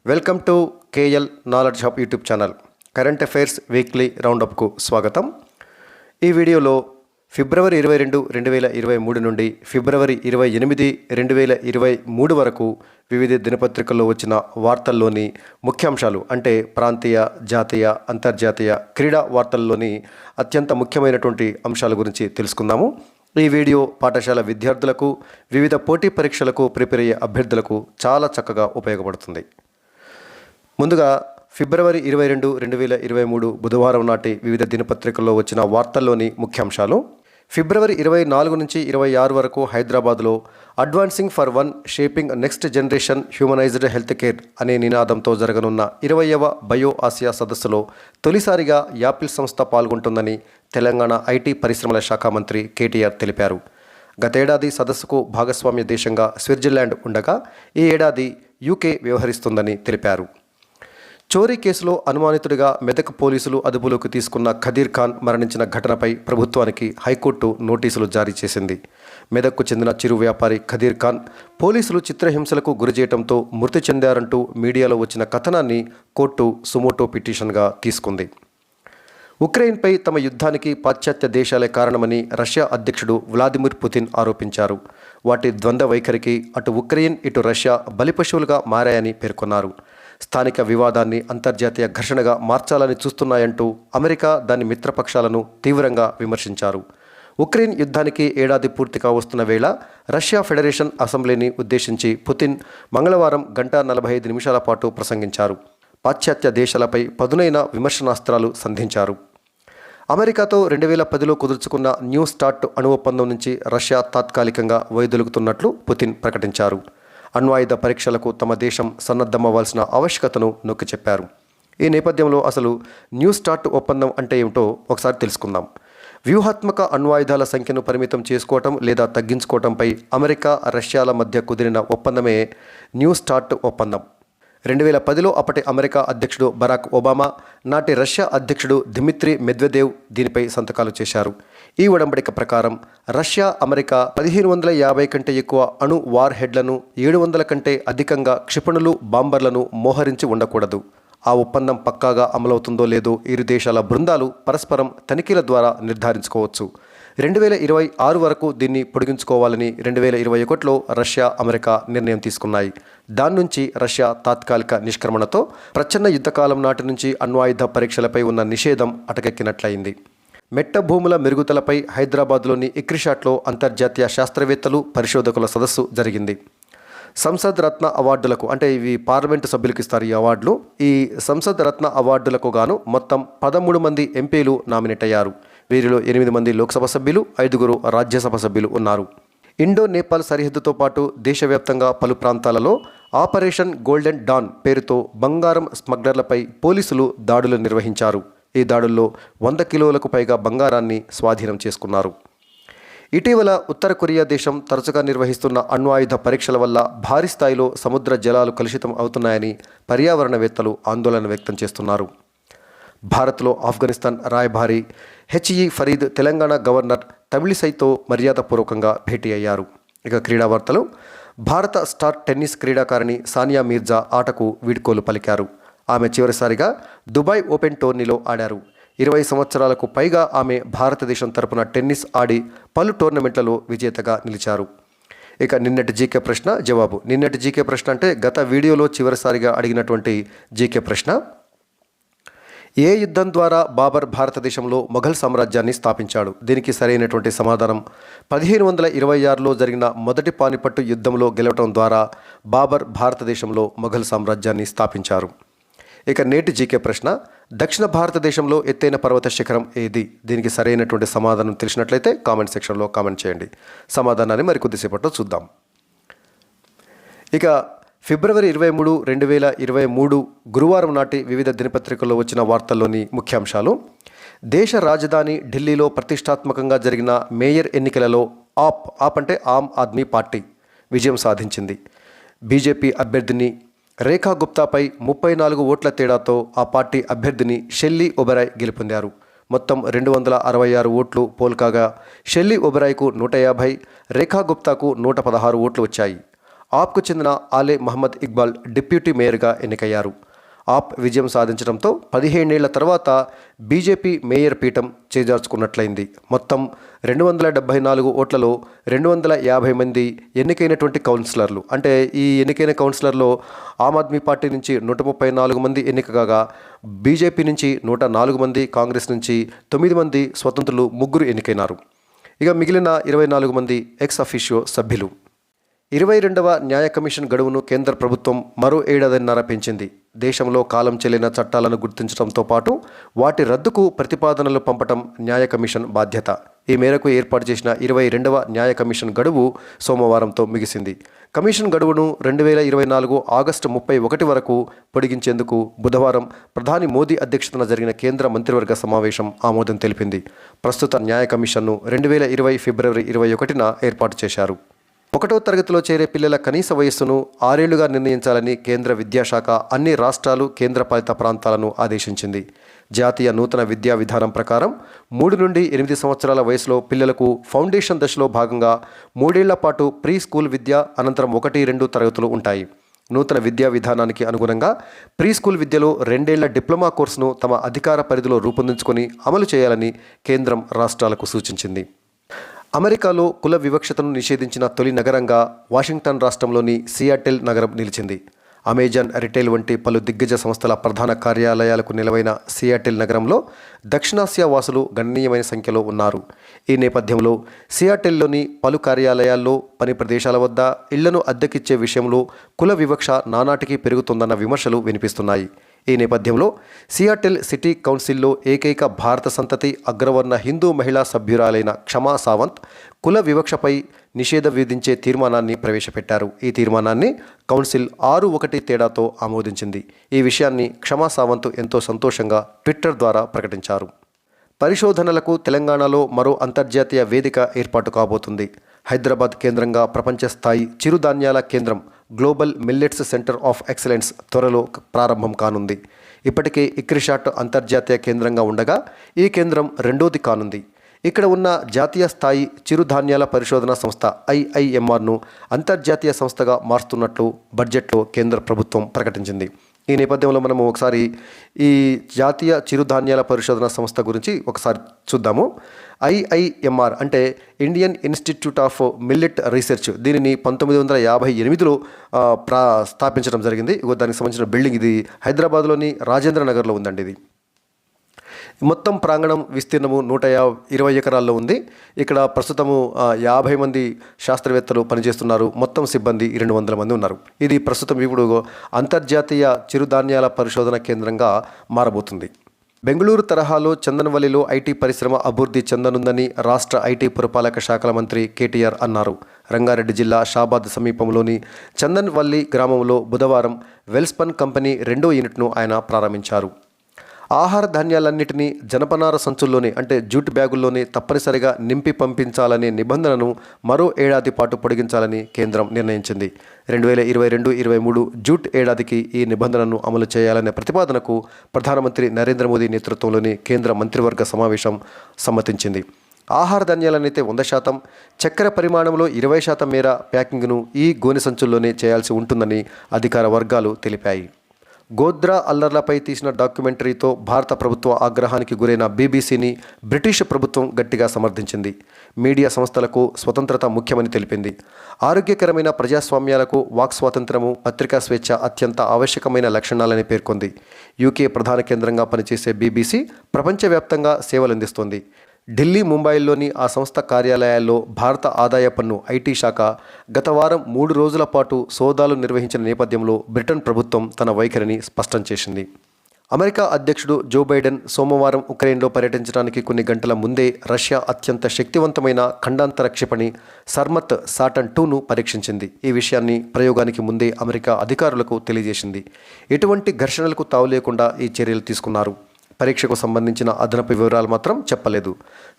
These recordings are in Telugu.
Welcome to KL knowledge hub YouTube channel. Current affairs weekly రౌండప్కు స్వాగతం. ఈ వీడియోలో ఫిబ్రవరి 22, 2023 నుండి ఫిబ్రవరి 28, 2023 వరకు వివిధ దినపత్రికల్లో వచ్చిన వార్తల్లోని ముఖ్యాంశాలు అంటే ప్రాంతీయ, జాతీయ, అంతర్జాతీయ క్రీడా వార్తల్లోని అత్యంత ముఖ్యమైనటువంటి అంశాల గురించి తెలుసుకుందాము. ఈ వీడియో పాఠశాల విద్యార్థులకు, వివిధ పోటీ పరీక్షలకు ప్రిపేర్ అయ్యే అభ్యర్థులకు చాలా చక్కగా ఉపయోగపడుతుంది. ముందుగా ఫిబ్రవరి 22, 2023 బుధవారం నాటి వివిధ దినపత్రికల్లో వచ్చిన వార్తల్లోని ముఖ్యాంశాలు. ఫిబ్రవరి 24 నుంచి 26 వరకు హైదరాబాద్లో advancing for one shaping next generation humanised health care అనే నినాదంతో జరగనున్న 20వ బయో ఆసియా సదస్సులో తొలిసారిగా యాపిల్ సంస్థ పాల్గొంటుందని తెలంగాణ ఐటీ పరిశ్రమల శాఖ మంత్రి కేటీఆర్ తెలిపారు. గతేడాది సదస్సుకు భాగస్వామ్య దేశంగా స్విట్జర్లాండ్ ఉండగా ఈ ఏడాది యూకే వ్యవహరిస్తుందని తెలిపారు. చోరీ కేసులో అనుమానితుడిగా మెదక్ పోలీసులు అదుపులోకి తీసుకున్న ఖదీర్ ఖాన్ మరణించిన ఘటనపై ప్రభుత్వానికి హైకోర్టు నోటీసులు జారీ చేసింది. మెదక్కు చెందిన చిరు వ్యాపారి ఖదీర్ ఖాన్ పోలీసులు చిత్రహింసలకు గురిచేయడంతో మృతి చెందారంటూ మీడియాలో వచ్చిన కథనాన్ని కోర్టు సుమోటో పిటిషన్గా తీసుకుంది. ఉక్రెయిన్పై తమ యుద్ధానికి పాశ్చాత్య దేశాలే కారణమని రష్యా అధ్యక్షుడు వ్లాదిమిర్ పుతిన్ ఆరోపించారు. వాటి ద్వంద్వ వైఖరికి అటు ఉక్రెయిన్, ఇటు రష్యా బలిపశువులుగా మారాయని పేర్కొన్నారు. స్థానిక వివాదాన్ని అంతర్జాతీయ ఘర్షణగా మార్చాలని చూస్తున్నాయంటూ అమెరికా దాని మిత్రపక్షాలను తీవ్రంగా విమర్శించారు. ఉక్రెయిన్ యుద్ధానికి ఏడాది పూర్తి కావస్తున్న వేళ రష్యా ఫెడరేషన్ అసెంబ్లీని ఉద్దేశించి పుతిన్ మంగళవారం 1:45 పాటు ప్రసంగించారు. పాశ్చాత్య దేశాలపై పదునైన విమర్శనాస్త్రాలు సంధించారు. అమెరికాతో 2010లో కుదుర్చుకున్న న్యూ స్టార్ట్ అణు ఒప్పందం నుంచి రష్యా తాత్కాలికంగా వైదొలుగుతున్నట్లు పుతిన్ ప్రకటించారు. అణ్వాయుధ పరీక్షలకు తమ దేశం సన్నద్ధమవ్వాల్సిన ఆవశ్యకతను నొక్కి చెప్పారు. ఈ నేపథ్యంలో అసలు న్యూ స్టార్ట్ ఒప్పందం అంటే ఏమిటో ఒకసారి తెలుసుకుందాం. వ్యూహాత్మక అణ్వాయుధాల సంఖ్యను పరిమితం చేసుకోవటం లేదా తగ్గించుకోవటంపై అమెరికా, రష్యాల మధ్య కుదిరిన ఒప్పందమే న్యూ స్టార్ట్ ఒప్పందం. 2010లో అప్పటి అమెరికా అధ్యక్షుడు బరాక్ ఒబామా, నాటి రష్యా అధ్యక్షుడు దిమిత్రీ మెద్వెదేవ్ దీనిపై సంతకాలు చేశారు. ఈ ఒడంబడిక ప్రకారం రష్యా, అమెరికా 1550 కంటే ఎక్కువ అణు వార్ హెడ్లను, 700 కంటే అధికంగా క్షిపణులు, బాంబర్లను మోహరించి ఉండకూడదు. ఆ ఒప్పందం పక్కాగా అమలవుతుందో లేదో ఇరు దేశాల బృందాలు పరస్పరం తనిఖీల ద్వారా నిర్ధారించుకోవచ్చు. 2026 వరకు దీన్ని పొడిగించుకోవాలని 2021లో రష్యా, అమెరికా నిర్ణయం తీసుకున్నాయి. దాని నుంచి రష్యా తాత్కాలిక నిష్క్రమణతో ప్రచ్ఛన్న యుద్ధకాలం నాటి నుంచి అణ్వాయుధ పరీక్షలపై ఉన్న నిషేధం అటకెక్కినట్లయింది. మెట్ట భూముల మెరుగుదలపై హైదరాబాద్లోని ఇక్రిషాట్లో అంతర్జాతీయ శాస్త్రవేత్తలు, పరిశోధకుల సదస్సు జరిగింది. సంసద్ రత్న అవార్డులకు అంటే ఇవి పార్లమెంటు సభ్యులకు ఇస్తారు. ఈ అవార్డులు ఈ సంసద్ రత్న అవార్డులకు గాను మొత్తం 13 మంది ఎంపీలు నామినేట్ అయ్యారు. వీరిలో 8 మంది లోక్సభ సభ్యులు, 5 రాజ్యసభ సభ్యులు ఉన్నారు. ఇండో నేపాల్ సరిహద్దుతో పాటు దేశవ్యాప్తంగా పలు ప్రాంతాలలో ఆపరేషన్ గోల్డెన్ డాన్ పేరుతో బంగారం స్మగ్లర్లపై పోలీసులు దాడులు నిర్వహించారు. ఈ దాడుల్లో 100 కిలోలకు పైగా బంగారాన్ని స్వాధీనం చేసుకున్నారు. ఇటీవల ఉత్తర కొరియా దేశం తరచుగా నిర్వహిస్తున్న అణ్వాయుధ పరీక్షల వల్ల భారీ స్థాయిలో సముద్ర జలాలు కలుషితం అవుతున్నాయని పర్యావరణవేత్తలు ఆందోళన వ్యక్తం చేస్తున్నారు. భారత్లో ఆఫ్ఘనిస్తాన్ రాయబారి హెచ్ఈ ఫరీద్ తెలంగాణ గవర్నర్ తమిళిసైతో మర్యాదపూర్వకంగా భేటీ అయ్యారు. ఇక క్రీడా వార్తలు. భారత స్టార్ టెన్నిస్ క్రీడాకారిణి సానియా మీర్జా ఆటకు వీడ్కోలు పలికారు. ఆమె చివరిసారిగా దుబాయ్ ఓపెన్ టోర్నీలో ఆడారు. 20 సంవత్సరాలకు పైగా ఆమె భారతదేశం తరపున టెన్నిస్ ఆడి పలు టోర్నమెంట్లలో విజేతగా నిలిచారు. ఇక నిన్నటి జీకే ప్రశ్న జవాబు. నిన్నటి జీకే ప్రశ్న అంటే గత వీడియోలో చివరిసారిగా అడిగినటువంటి జీకే ప్రశ్న. ఏ యుద్ధం ద్వారా బాబర్ భారతదేశంలో మొఘల్ సామ్రాజ్యాన్ని స్థాపించాడు? దీనికి సరైనటువంటి సమాధానం 1526లో జరిగిన మొదటి పానిపట్టు యుద్ధంలో గెలవటం ద్వారా బాబర్ భారతదేశంలో మొఘల్ సామ్రాజ్యాన్ని స్థాపించారు. ఇక నేటి జీకే ప్రశ్న. దక్షిణ భారతదేశంలో ఎత్తైన పర్వత శిఖరం ఏది? దీనికి సరైనటువంటి సమాధానం తెలిసినట్లయితే కామెంట్ సెక్షన్లో కామెంట్ చేయండి. సమాధానాన్ని మరికొద్దిసేపట్లో చూద్దాం. ఇక ఫిబ్రవరి 23, 2023 గురువారం నాటి వివిధ దినపత్రికల్లో వచ్చిన వార్తల్లోని ముఖ్యాంశాలు. దేశ రాజధాని ఢిల్లీలో ప్రతిష్టాత్మకంగా జరిగిన మేయర్ ఎన్నికలలో ఆప్ అంటే ఆమ్ ఆద్మీ పార్టీ విజయం సాధించింది. బీజేపీ అభ్యర్థిని రేఖా గుప్తాపై 34 ఓట్ల తేడాతో ఆ పార్టీ అభ్యర్థిని షెల్లీ ఒబెరాయ్ గెలుపొందారు. మొత్తం 266 ఓట్లు పోల్ కాగా షెల్లీ ఒబెరాయ్కు 150, రేఖా గుప్తాకు 116 ఓట్లు వచ్చాయి. ఆప్కు చెందిన ఆలే మహమ్మద్ ఇక్బాల్ డిప్యూటీ మేయర్గా ఎన్నికయ్యారు. ఆప్ విజయం సాధించడంతో 17 ఏళ్ల తర్వాత బీజేపీ మేయర్ పీఠం చేజార్చుకున్నట్లయింది. మొత్తం 274 ఓట్లలో 250 మంది ఎన్నికైనటువంటి కౌన్సిలర్లు, అంటే ఈ ఎన్నికైన కౌన్సిలర్లో ఆమ్ ఆద్మీ పార్టీ నుంచి 134 మంది ఎన్నిక కాగా బీజేపీ నుంచి 104 మంది, కాంగ్రెస్ నుంచి 9 మంది, స్వతంత్రులు 3 ఎన్నికైనారు. ఇక మిగిలిన 24 మంది ఎక్స్ అఫీషియో సభ్యులు. 22వ న్యాయ కమిషన్ గడువును కేంద్ర ప్రభుత్వం మరో 1.5 పెంచింది. దేశంలో కాలం చెల్లిన చట్టాలను గుర్తించడంతో పాటు వాటి రద్దుకు ప్రతిపాదనలు పంపటం న్యాయ కమిషన్ బాధ్యత. ఈ మేరకు ఏర్పాటు చేసిన 22వ న్యాయ కమిషన్ గడువు సోమవారంతో ముగిసింది. కమిషన్ గడువును 2024 ఆగస్టు 31 వరకు పొడిగించేందుకు బుధవారం ప్రధాని మోదీ అధ్యక్షతన జరిగిన కేంద్ర మంత్రివర్గ సమావేశం ఆమోదం తెలిపింది. ప్రస్తుత న్యాయ కమిషన్ను 2020 ఫిబ్రవరి 21న ఏర్పాటు చేశారు. 1వ తరగతిలో చేరే పిల్లల కనీస వయస్సును 6 ఏళ్లుగా నిర్ణయించాలని కేంద్ర విద్యాశాఖ అన్ని రాష్ట్రాలు, కేంద్రపాలిత ప్రాంతాలను ఆదేశించింది. జాతీయ నూతన విద్యా విధానం ప్రకారం 3 నుండి 8 సంవత్సరాల వయసులో పిల్లలకు ఫౌండేషన్ దశలో భాగంగా 3 ఏళ్ల పాటు ప్రీ స్కూల్ విద్య, అనంతరం 1-2 తరగతులు ఉంటాయి. నూతన విద్యా విధానానికి అనుగుణంగా ప్రీ స్కూల్ విద్యలో 2 ఏళ్ల డిప్లొమా కోర్సును తమ అధికార పరిధిలో రూపొందించుకొని అమలు చేయాలని కేంద్రం రాష్ట్రాలకు సూచించింది. అమెరికాలో కుల వివక్షతను నిషేధించిన తొలి నగరంగా వాషింగ్టన్ రాష్ట్రంలోని సియాటిల్ నగరం నిలిచింది. అమెజాన్, రిటైల్ వంటి పలు దిగ్గజ సంస్థల ప్రధాన కార్యాలయాలకు నిలవైన సియాటిల్ నగరంలో దక్షిణాసియా వాసులు గణనీయమైన సంఖ్యలో ఉన్నారు. ఈ నేపథ్యంలో సియాటిల్లోని పలు కార్యాలయాల్లో, పని ప్రదేశాల వద్ద ఇళ్లను అద్దెకిచ్చే విషయంలో కుల వివక్ష నానాటికి పెరుగుతోందన్న విమర్శలు వినిపిస్తున్నాయి. ఈ నేపథ్యంలో సియాటిల్ సిటీ కౌన్సిల్లో ఏకైక భారత సంతతి అగ్రవర్ణ హిందూ మహిళా సభ్యురాలైన క్షమా సావంత్ కుల వివక్షపై నిషేధం విధించే తీర్మానాన్ని ప్రవేశపెట్టారు. ఈ తీర్మానాన్ని కౌన్సిల్ 6-1 తేడాతో ఆమోదించింది. ఈ విషయాన్ని క్షమా సావంత్ ఎంతో సంతోషంగా ట్విట్టర్ ద్వారా ప్రకటించారు. పరిశోధనలకు తెలంగాణలో మరో అంతర్జాతీయ వేదిక ఏర్పాటు కాబోతుంది. హైదరాబాద్ కేంద్రంగా ప్రపంచ స్థాయి చిరుధాన్యాల కేంద్రం global millets centre of excellence త్వరలో ప్రారంభం కానుంది. ఇప్పటికే ఇక్రిషాట్ అంతర్జాతీయ కేంద్రంగా ఉండగా ఈ కేంద్రం రెండోది కానుంది. ఇక్కడ ఉన్న జాతీయ స్థాయి చిరుధాన్యాల పరిశోధన సంస్థ IIMRను అంతర్జాతీయ సంస్థగా మారుస్తున్నట్లు బడ్జెట్లో కేంద్ర ప్రభుత్వం ప్రకటించింది. ఈ నేపథ్యంలో మనము ఒకసారి ఈ జాతీయ చిరుధాన్యాల పరిశోధన సంస్థ గురించి ఒకసారి చూద్దాము. IIMR అంటే Indian institute of millet research. దీనిని 1958లో స్థాపించడం జరిగింది. దానికి సంబంధించిన బిల్డింగ్ ఇది హైదరాబాద్లోని రాజేంద్ర నగర్లో ఉందండి. ఇది మొత్తం ప్రాంగణం విస్తీర్ణము 120 ఎకరాల్లో ఉంది. ఇక్కడ ప్రస్తుతము 50 మంది శాస్త్రవేత్తలు పనిచేస్తున్నారు. మొత్తం సిబ్బంది 200 మంది ఉన్నారు. ఇది ప్రస్తుతం ఇప్పుడు అంతర్జాతీయ చిరుధాన్యాల పరిశోధన కేంద్రంగా మారబోతుంది. బెంగళూరు తరహాలో చందన్వల్లిలో ఐటీ పరిశ్రమ అభివృద్ధి చెందనుందని రాష్ట్ర ఐటీ పురపాలక శాఖల మంత్రి కేటీఆర్ అన్నారు. రంగారెడ్డి జిల్లా షాబాద్ సమీపంలోని చందన్వల్లి గ్రామంలో బుధవారం వెల్స్పన్ కంపెనీ 2వ యూనిట్ను ఆయన ప్రారంభించారు. ఆహార ధాన్యాలన్నింటినీ జనపనార సంచుల్లోనే, అంటే జూట్ బ్యాగుల్లోనే తప్పనిసరిగా నింపి పంపించాలనే నిబంధనను మరో ఏడాది పాటు పొడిగించాలని కేంద్రం నిర్ణయించింది. 2022-23 జూట్ ఏడాదికి ఈ నిబంధనను అమలు చేయాలనే ప్రతిపాదనకు ప్రధానమంత్రి నరేంద్ర మోదీ నేతృత్వంలోని కేంద్ర మంత్రివర్గ సమావేశం సమ్మతించింది. ఆహార ధాన్యాలనైతే 100%, చక్కెర పరిమాణంలో 20% మేర ప్యాకింగ్ను ఈ గోనె సంచుల్లోనే చేయాల్సి ఉంటుందని అధికార వర్గాలు తెలిపాయి. గోద్రా అల్లర్లపై తీసిన డాక్యుమెంటరీతో భారత ప్రభుత్వ ఆగ్రహానికి గురైన బీబీసీని బ్రిటిష్ ప్రభుత్వం గట్టిగా సమర్థించింది. మీడియా సంస్థలకు స్వతంత్రత ముఖ్యమని తెలిపింది. ఆరోగ్యకరమైన ప్రజాస్వామ్యాలకు వాక్ స్వాతంత్రము, పత్రికా స్వేచ్ఛ అత్యంత ఆవశ్యకమైన లక్షణాలని పేర్కొంది. యూకే ప్రధాన కేంద్రంగా పనిచేసే బీబీసీ ప్రపంచవ్యాప్తంగా సేవలందిస్తోంది. ఢిల్లీ, ముంబైల్లోని ఆ సంస్థ కార్యాలయాల్లో భారత ఆదాయ పన్ను ఐటీ శాఖ గత వారం 3 రోజుల పాటు సోదాలు నిర్వహించిన నేపథ్యంలో బ్రిటన్ ప్రభుత్వం తన వైఖరిని స్పష్టం చేసింది. అమెరికా అధ్యక్షుడు జో బైడెన్ సోమవారం ఉక్రెయిన్లో పర్యటించడానికి కొన్ని గంటల ముందే రష్యా అత్యంత శక్తివంతమైన ఖండాంతర క్షిపణి సర్మత్ సాటర్న్ 2ను పరీక్షించింది. ఈ విషయాన్ని ప్రయోగానికి ముందే అమెరికా అధికారులకు తెలియజేసింది. ఎటువంటి ఘర్షణలకు తావు లేకుండా ఈ చర్యలు తీసుకున్నారు. పరీక్షకు సంబంధించిన అదనపు వివరాలు మాత్రం చెప్పలేదు.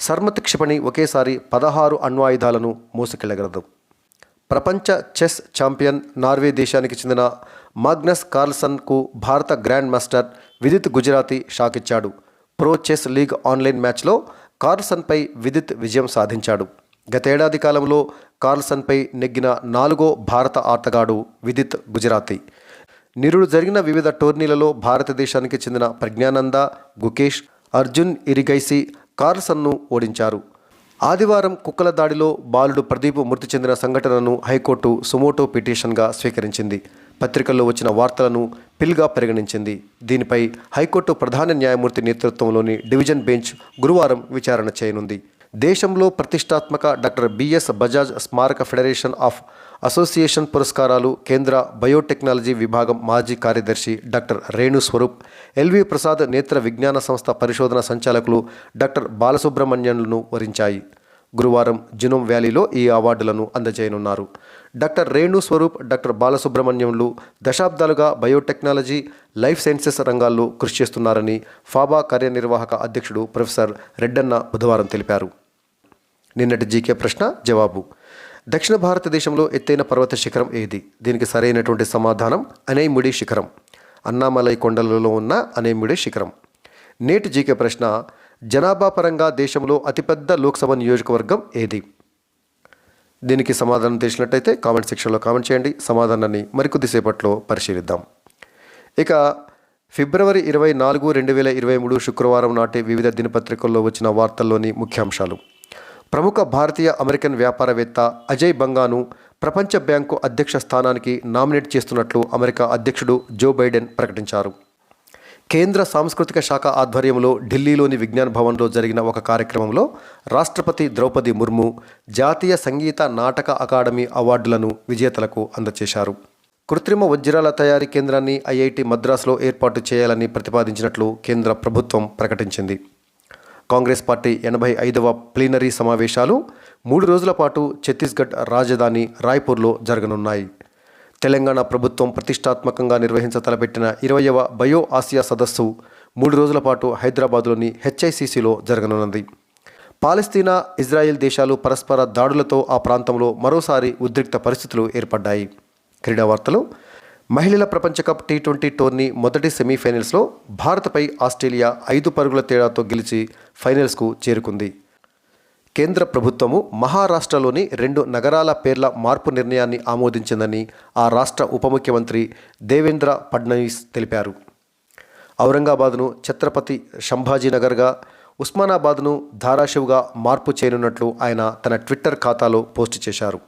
సర్మత్ క్షిపణి ఒకేసారి 16 అణ్వాయుధాలను మోసుకెళ్లగలదు. ప్రపంచ చెస్ ఛాంపియన్ నార్వే దేశానికి చెందిన మాగ్నస్ కార్ల్సన్కు భారత grand master Vidit Gujarati shock ఇచ్చాడు. ప్రో చెస్ లీగ్ ఆన్లైన్ మ్యాచ్లో కార్ల్సన్పై విదిత్ విజయం సాధించాడు. గతేడాది కాలంలో కార్ల్సన్పై నెగ్గిన 4వ భారత ఆటగాడు విదిత్ గుజరాతీ. నిరుడు జరిగిన వివిధ టోర్నీలలో భారతదేశానికి చెందిన ప్రజ్ఞానంద, గుకేష్, అర్జున్ ఇరిగైసి కార్ల్సన్ను ఓడించారు. ఆదివారం కుక్కల దాడిలో బాలుడు ప్రదీప్ మృతి చెందిన సంఘటనను హైకోర్టు సుమోటో పిటిషన్గా స్వీకరించింది. పత్రికల్లో వచ్చిన వార్తలను పిల్గా పరిగణించింది. దీనిపై హైకోర్టు ప్రధాన న్యాయమూర్తి నేతృత్వంలోని డివిజన్ బెంచ్ గురువారం విచారణ చేయనుంది. దేశంలో ప్రతిష్టాత్మక డాక్టర్ బిఎస్ బజాజ్ స్మారక ఫెడరేషన్ ఆఫ్ అసోసియేషన్ పురస్కారాలు కేంద్ర బయోటెక్నాలజీ విభాగం మాజీ కార్యదర్శి డాక్టర్ రేణు స్వరూప్, ఎల్వి ప్రసాద్ నేత్ర విజ్ఞాన సంస్థ పరిశోధన సంచాలకులు డాక్టర్ బాలసుబ్రహ్మణ్యన్లను వరించాయి. గురువారం జినోమ్ వ్యాలీలో ఈ అవార్డులను అందజేయనున్నారు. డాక్టర్ రేణు స్వరూప్, డాక్టర్ బాలసుబ్రహ్మణ్యంలు దశాబ్దాలుగా బయోటెక్నాలజీ, లైఫ్ సైన్సెస్ రంగాల్లో కృషి చేస్తున్నారని ఫాబా కార్యనిర్వాహక అధ్యక్షుడు ప్రొఫెసర్ రెడ్డన్న బుధవారం తెలిపారు. నిన్నటి జీకే ప్రశ్న జవాబు. దక్షిణ భారతదేశంలో ఎత్తైన పర్వత శిఖరం ఏది? దీనికి సరైనటువంటి సమాధానం అనైముడి శిఖరం. అన్నామలై కొండలలో ఉన్న అనైముడి శిఖరం. నేటి జీకే ప్రశ్న, జనాభా పరంగా దేశంలో అతిపెద్ద లోక్సభ నియోజకవర్గం ఏది? దీనికి సమాధానం తెలిసినట్టయితే కామెంట్ సెక్షన్లో కామెంట్ చేయండి. సమాధానాన్ని మరికొద్దిసేపట్లో పరిశీలిద్దాం. ఇక ఫిబ్రవరి 24, 2023 శుక్రవారం నాటి వివిధ దినపత్రికల్లో వచ్చిన వార్తల్లోని ముఖ్యాంశాలు. ప్రముఖ భారతీయ అమెరికన్ వ్యాపారవేత్త అజయ్ బంగాను ప్రపంచ బ్యాంకు అధ్యక్ష స్థానానికి నామినేట్ చేస్తున్నట్లు అమెరికా అధ్యక్షుడు జో బైడెన్ ప్రకటించారు. కేంద్ర సాంస్కృతిక శాఖ ఆధ్వర్యంలో ఢిల్లీలోని విజ్ఞాన్ భవన్లో జరిగిన ఒక కార్యక్రమంలో రాష్ట్రపతి ద్రౌపది ముర్ము జాతీయ సంగీత నాటక అకాడమీ అవార్డులను విజేతలకు అందజేశారు. కృత్రిమ వజ్రాల తయారీ కేంద్రాన్ని ఐఐటి మద్రాసులో ఏర్పాటు చేయాలని ప్రతిపాదించినట్లు కేంద్ర ప్రభుత్వం ప్రకటించింది. కాంగ్రెస్ పార్టీ 85వ ప్లీనరీ సమావేశాలు 3 రోజుల పాటు ఛత్తీస్గఢ్ రాజధాని రాయ్పూర్లో జరగనున్నాయి. తెలంగాణ ప్రభుత్వం ప్రతిష్టాత్మకంగా నిర్వహించతలపెట్టిన 20వ బయో ఆసియా సదస్సు 3 రోజుల పాటు హైదరాబాద్లోని హెచ్ఐసిసిలో జరగనున్నది. పాలస్తీనా, ఇజ్రాయెల్ దేశాలు పరస్పర దాడులతో ఆ ప్రాంతంలో మరోసారి ఉద్రిక్త పరిస్థితులు ఏర్పడ్డాయి. క్రీడా వార్తలు. మహిళల ప్రపంచ కప్ T20 టోర్నీ మొదటి సెమీఫైనల్స్లో భారత్పై ఆస్ట్రేలియా 5 పరుగుల తేడాతో గెలిచి ఫైనల్స్కు చేరుకుంది. కేంద్ర ప్రభుత్వము మహారాష్ట్రలోని 2 నగరాల పేర్ల మార్పు నిర్ణయాన్ని ఆమోదించిందని ఆ రాష్ట్ర ఉప ముఖ్యమంత్రి దేవేంద్ర ఫడ్నవీస్ తెలిపారు. ఔరంగాబాద్ను ఛత్రపతి సంభాజీనగర్గా, ఉస్మానాబాద్ను ధారాషివ్గా మార్పు చేయనున్నట్లు ఆయన తన ట్విట్టర్ ఖాతాలో పోస్టు చేశారు.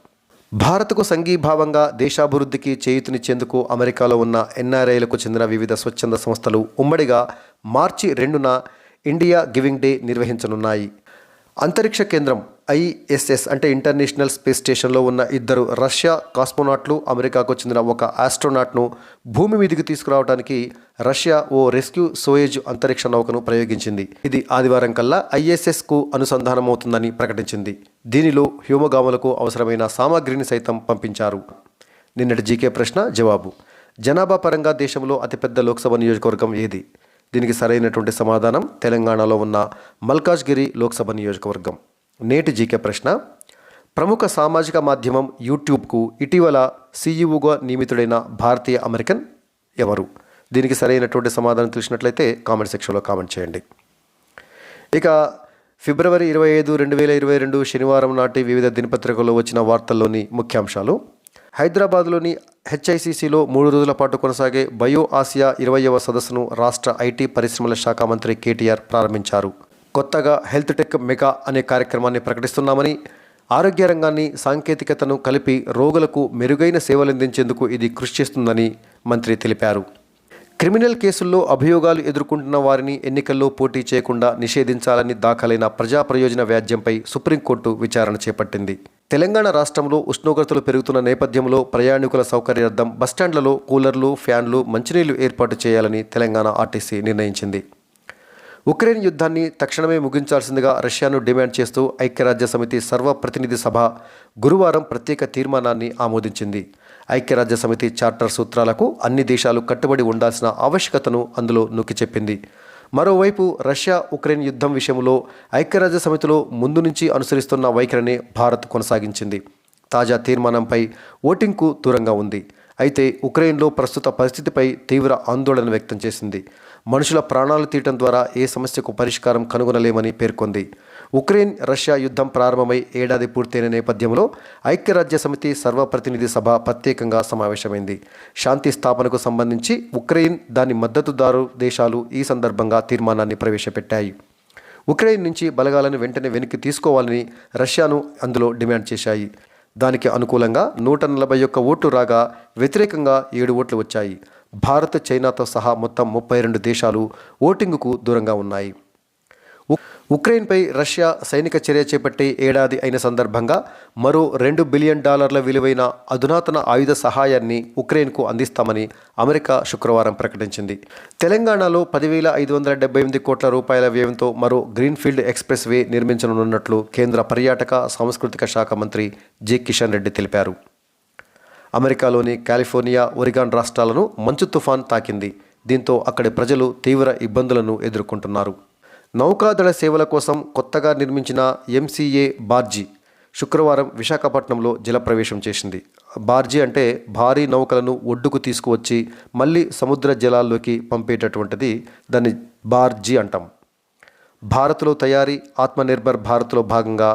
భారత్కు సంఘీభావంగా దేశాభివృద్ధికి చేయూతనిచ్చేందుకు అమెరికాలో ఉన్న ఎన్ఆర్ఐలకు చెందిన వివిధ స్వచ్ఛంద సంస్థలు ఉమ్మడిగా మార్చి 2న ఇండియా గివింగ్ డే నిర్వహించనున్నాయి. అంతరిక్ష కేంద్రం ISS అంటే ఇంటర్నేషనల్ స్పేస్ స్టేషన్లో ఉన్న 2 రష్యా కాస్మోనాట్లు, అమెరికాకు చెందిన ఒక ఆస్ట్రోనాట్ను భూమి మీదికి తీసుకురావడానికి రష్యా ఓ రెస్క్యూ సోయేజ్ అంతరిక్ష నౌకను ప్రయోగించింది. ఇది ఆదివారం కల్లా ISSకు అనుసంధానమవుతుందని ప్రకటించింది. దీనిలో హ్యూమగాములకు అవసరమైన సామాగ్రిని సైతం పంపించారు. నిన్నటి జీకే ప్రశ్న జవాబు. జనాభా పరంగా దేశంలో అతిపెద్ద లోక్సభ నియోజకవర్గం ఏది? దీనికి సరైనటువంటి సమాధానం తెలంగాణలో ఉన్న మల్కాజ్గిరి లోక్సభ నియోజకవర్గం. నేటి జీకే ప్రశ్న, ప్రముఖ సామాజిక మాధ్యమం యూట్యూబ్కు ఇటీవల CEOగా నియమితుడైన భారతీయ అమెరికన్ ఎవరు? దీనికి సరైనటువంటి సమాధానం తెలిసినట్లయితే కామెంట్ సెక్షన్లో కామెంట్ చేయండి. ఇక ఫిబ్రవరి 25, 2022 శనివారం నాటి వివిధ దినపత్రికల్లో వచ్చిన వార్తల్లోని ముఖ్యాంశాలు. హైదరాబాద్లోని హెచ్ఐసిసిలో 3 రోజుల పాటు కొనసాగే బయో ఆసియా 20వ సదస్సును రాష్ట్ర ఐటీ పరిశ్రమల శాఖ మంత్రి కేటీఆర్ ప్రారంభించారు. కొత్తగా హెల్త్ టెక్ మెగా అనే కార్యక్రమాన్ని ప్రకటిస్తున్నామని, ఆరోగ్య రంగాన్ని సాంకేతికతను కలిపి రోగులకు మెరుగైన సేవలందించేందుకు ఇది కృషి చేస్తుందని మంత్రి తెలిపారు. క్రిమినల్ కేసుల్లో అభియోగాలు ఎదుర్కొంటున్న వారిని ఎన్నికల్లో పోటీ చేయకుండా నిషేధించాలని దాఖలైన ప్రజా ప్రయోజన వ్యాజ్యంపై సుప్రీంకోర్టు విచారణ చేపట్టింది. తెలంగాణ రాష్ట్రంలో ఉష్ణోగ్రతలు పెరుగుతున్న నేపథ్యంలో ప్రయాణికుల సౌకర్యార్థం బస్టాండ్లలో కూలర్లు, ఫ్యాన్లు, మంచినీళ్లు ఏర్పాటు చేయాలని తెలంగాణ ఆర్టీసీ నిర్ణయించింది. ఉక్రెయిన్ యుద్ధాన్ని తక్షణమే ముగించాల్సిందిగా రష్యాను డిమాండ్ చేస్తూ ఐక్యరాజ్యసమితి సర్వప్రతినిధి సభ గురువారం ప్రత్యేక తీర్మానాన్ని ఆమోదించింది. ఐక్యరాజ్యసమితి చార్టర్ సూత్రాలకు అన్ని దేశాలు కట్టుబడి ఉండాల్సిన ఆవశ్యకతను అందులో నొక్కి చెప్పింది. మరోవైపు రష్యా ఉక్రెయిన్ యుద్ధం విషయంలో ఐక్యరాజ్యసమితిలో ముందు నుంచి అనుసరిస్తున్న వైఖరిని భారత్ కొనసాగించింది. తాజా తీర్మానంపై ఓటింగ్కు దూరంగా ఉంది. అయితే ఉక్రెయిన్లో ప్రస్తుత పరిస్థితిపై తీవ్ర ఆందోళన వ్యక్తం చేసింది. మనుషుల ప్రాణాలు తీయటం ద్వారా ఏ సమస్యకు పరిష్కారం కనుగొనలేమని పేర్కొంది. ఉక్రెయిన్ రష్యా యుద్ధం ప్రారంభమై ఏడాది పూర్తయిన నేపథ్యంలో ఐక్యరాజ్యసమితి సర్వప్రతినిధి సభ ప్రత్యేకంగా సమావేశమైంది. శాంతి స్థాపనకు సంబంధించి ఉక్రెయిన్, దాని మద్దతుదారు దేశాలు ఈ సందర్భంగా తీర్మానాన్ని ప్రవేశపెట్టాయి. ఉక్రెయిన్ నుంచి బలగాలను వెంటనే వెనక్కి తీసుకోవాలని రష్యాను అందులో డిమాండ్ చేశాయి. దానికి అనుకూలంగా 141 ఓట్లు రాగా వ్యతిరేకంగా 7 ఓట్లు వచ్చాయి. భారత్, చైనాతో సహా మొత్తం 32 దేశాలు ఓటింగుకు దూరంగా ఉన్నాయి. ఉక్రెయిన్పై రష్యా సైనిక చర్య చేపట్టి ఏడాది అయిన సందర్భంగా మరో $2 బిలియన్ విలువైన అధునాతన ఆయుధ సహాయాన్ని ఉక్రెయిన్కు అందిస్తామని అమెరికా శుక్రవారం ప్రకటించింది. తెలంగాణలో 10,578 కోట్ల రూపాయల వ్యయంతో మరో గ్రీన్ఫీల్డ్ ఎక్స్ప్రెస్ వే నిర్మించనున్నట్లు కేంద్ర పర్యాటక, సాంస్కృతిక శాఖ మంత్రి జి. కిషన్ రెడ్డి తెలిపారు. అమెరికాలోని కాలిఫోర్నియా, ఒరిగాన్ రాష్ట్రాలను మంచు తుఫాన్ తాకింది. దీంతో అక్కడి ప్రజలు తీవ్ర ఇబ్బందులను ఎదుర్కొంటున్నారు. నౌకాదళ సేవల కోసం కొత్తగా నిర్మించిన MCA బార్జీ శుక్రవారం విశాఖపట్నంలో జలప్రవేశం చేసింది. బార్జీ అంటే భారీ నౌకలను ఒడ్డుకు తీసుకువచ్చి మళ్ళీ సముద్ర జలాల్లోకి పంపేటటువంటిది, దాన్ని బార్జీ అంటాం. భారత్లో తయారీ, ఆత్మనిర్భర్ భారత్లో భాగంగా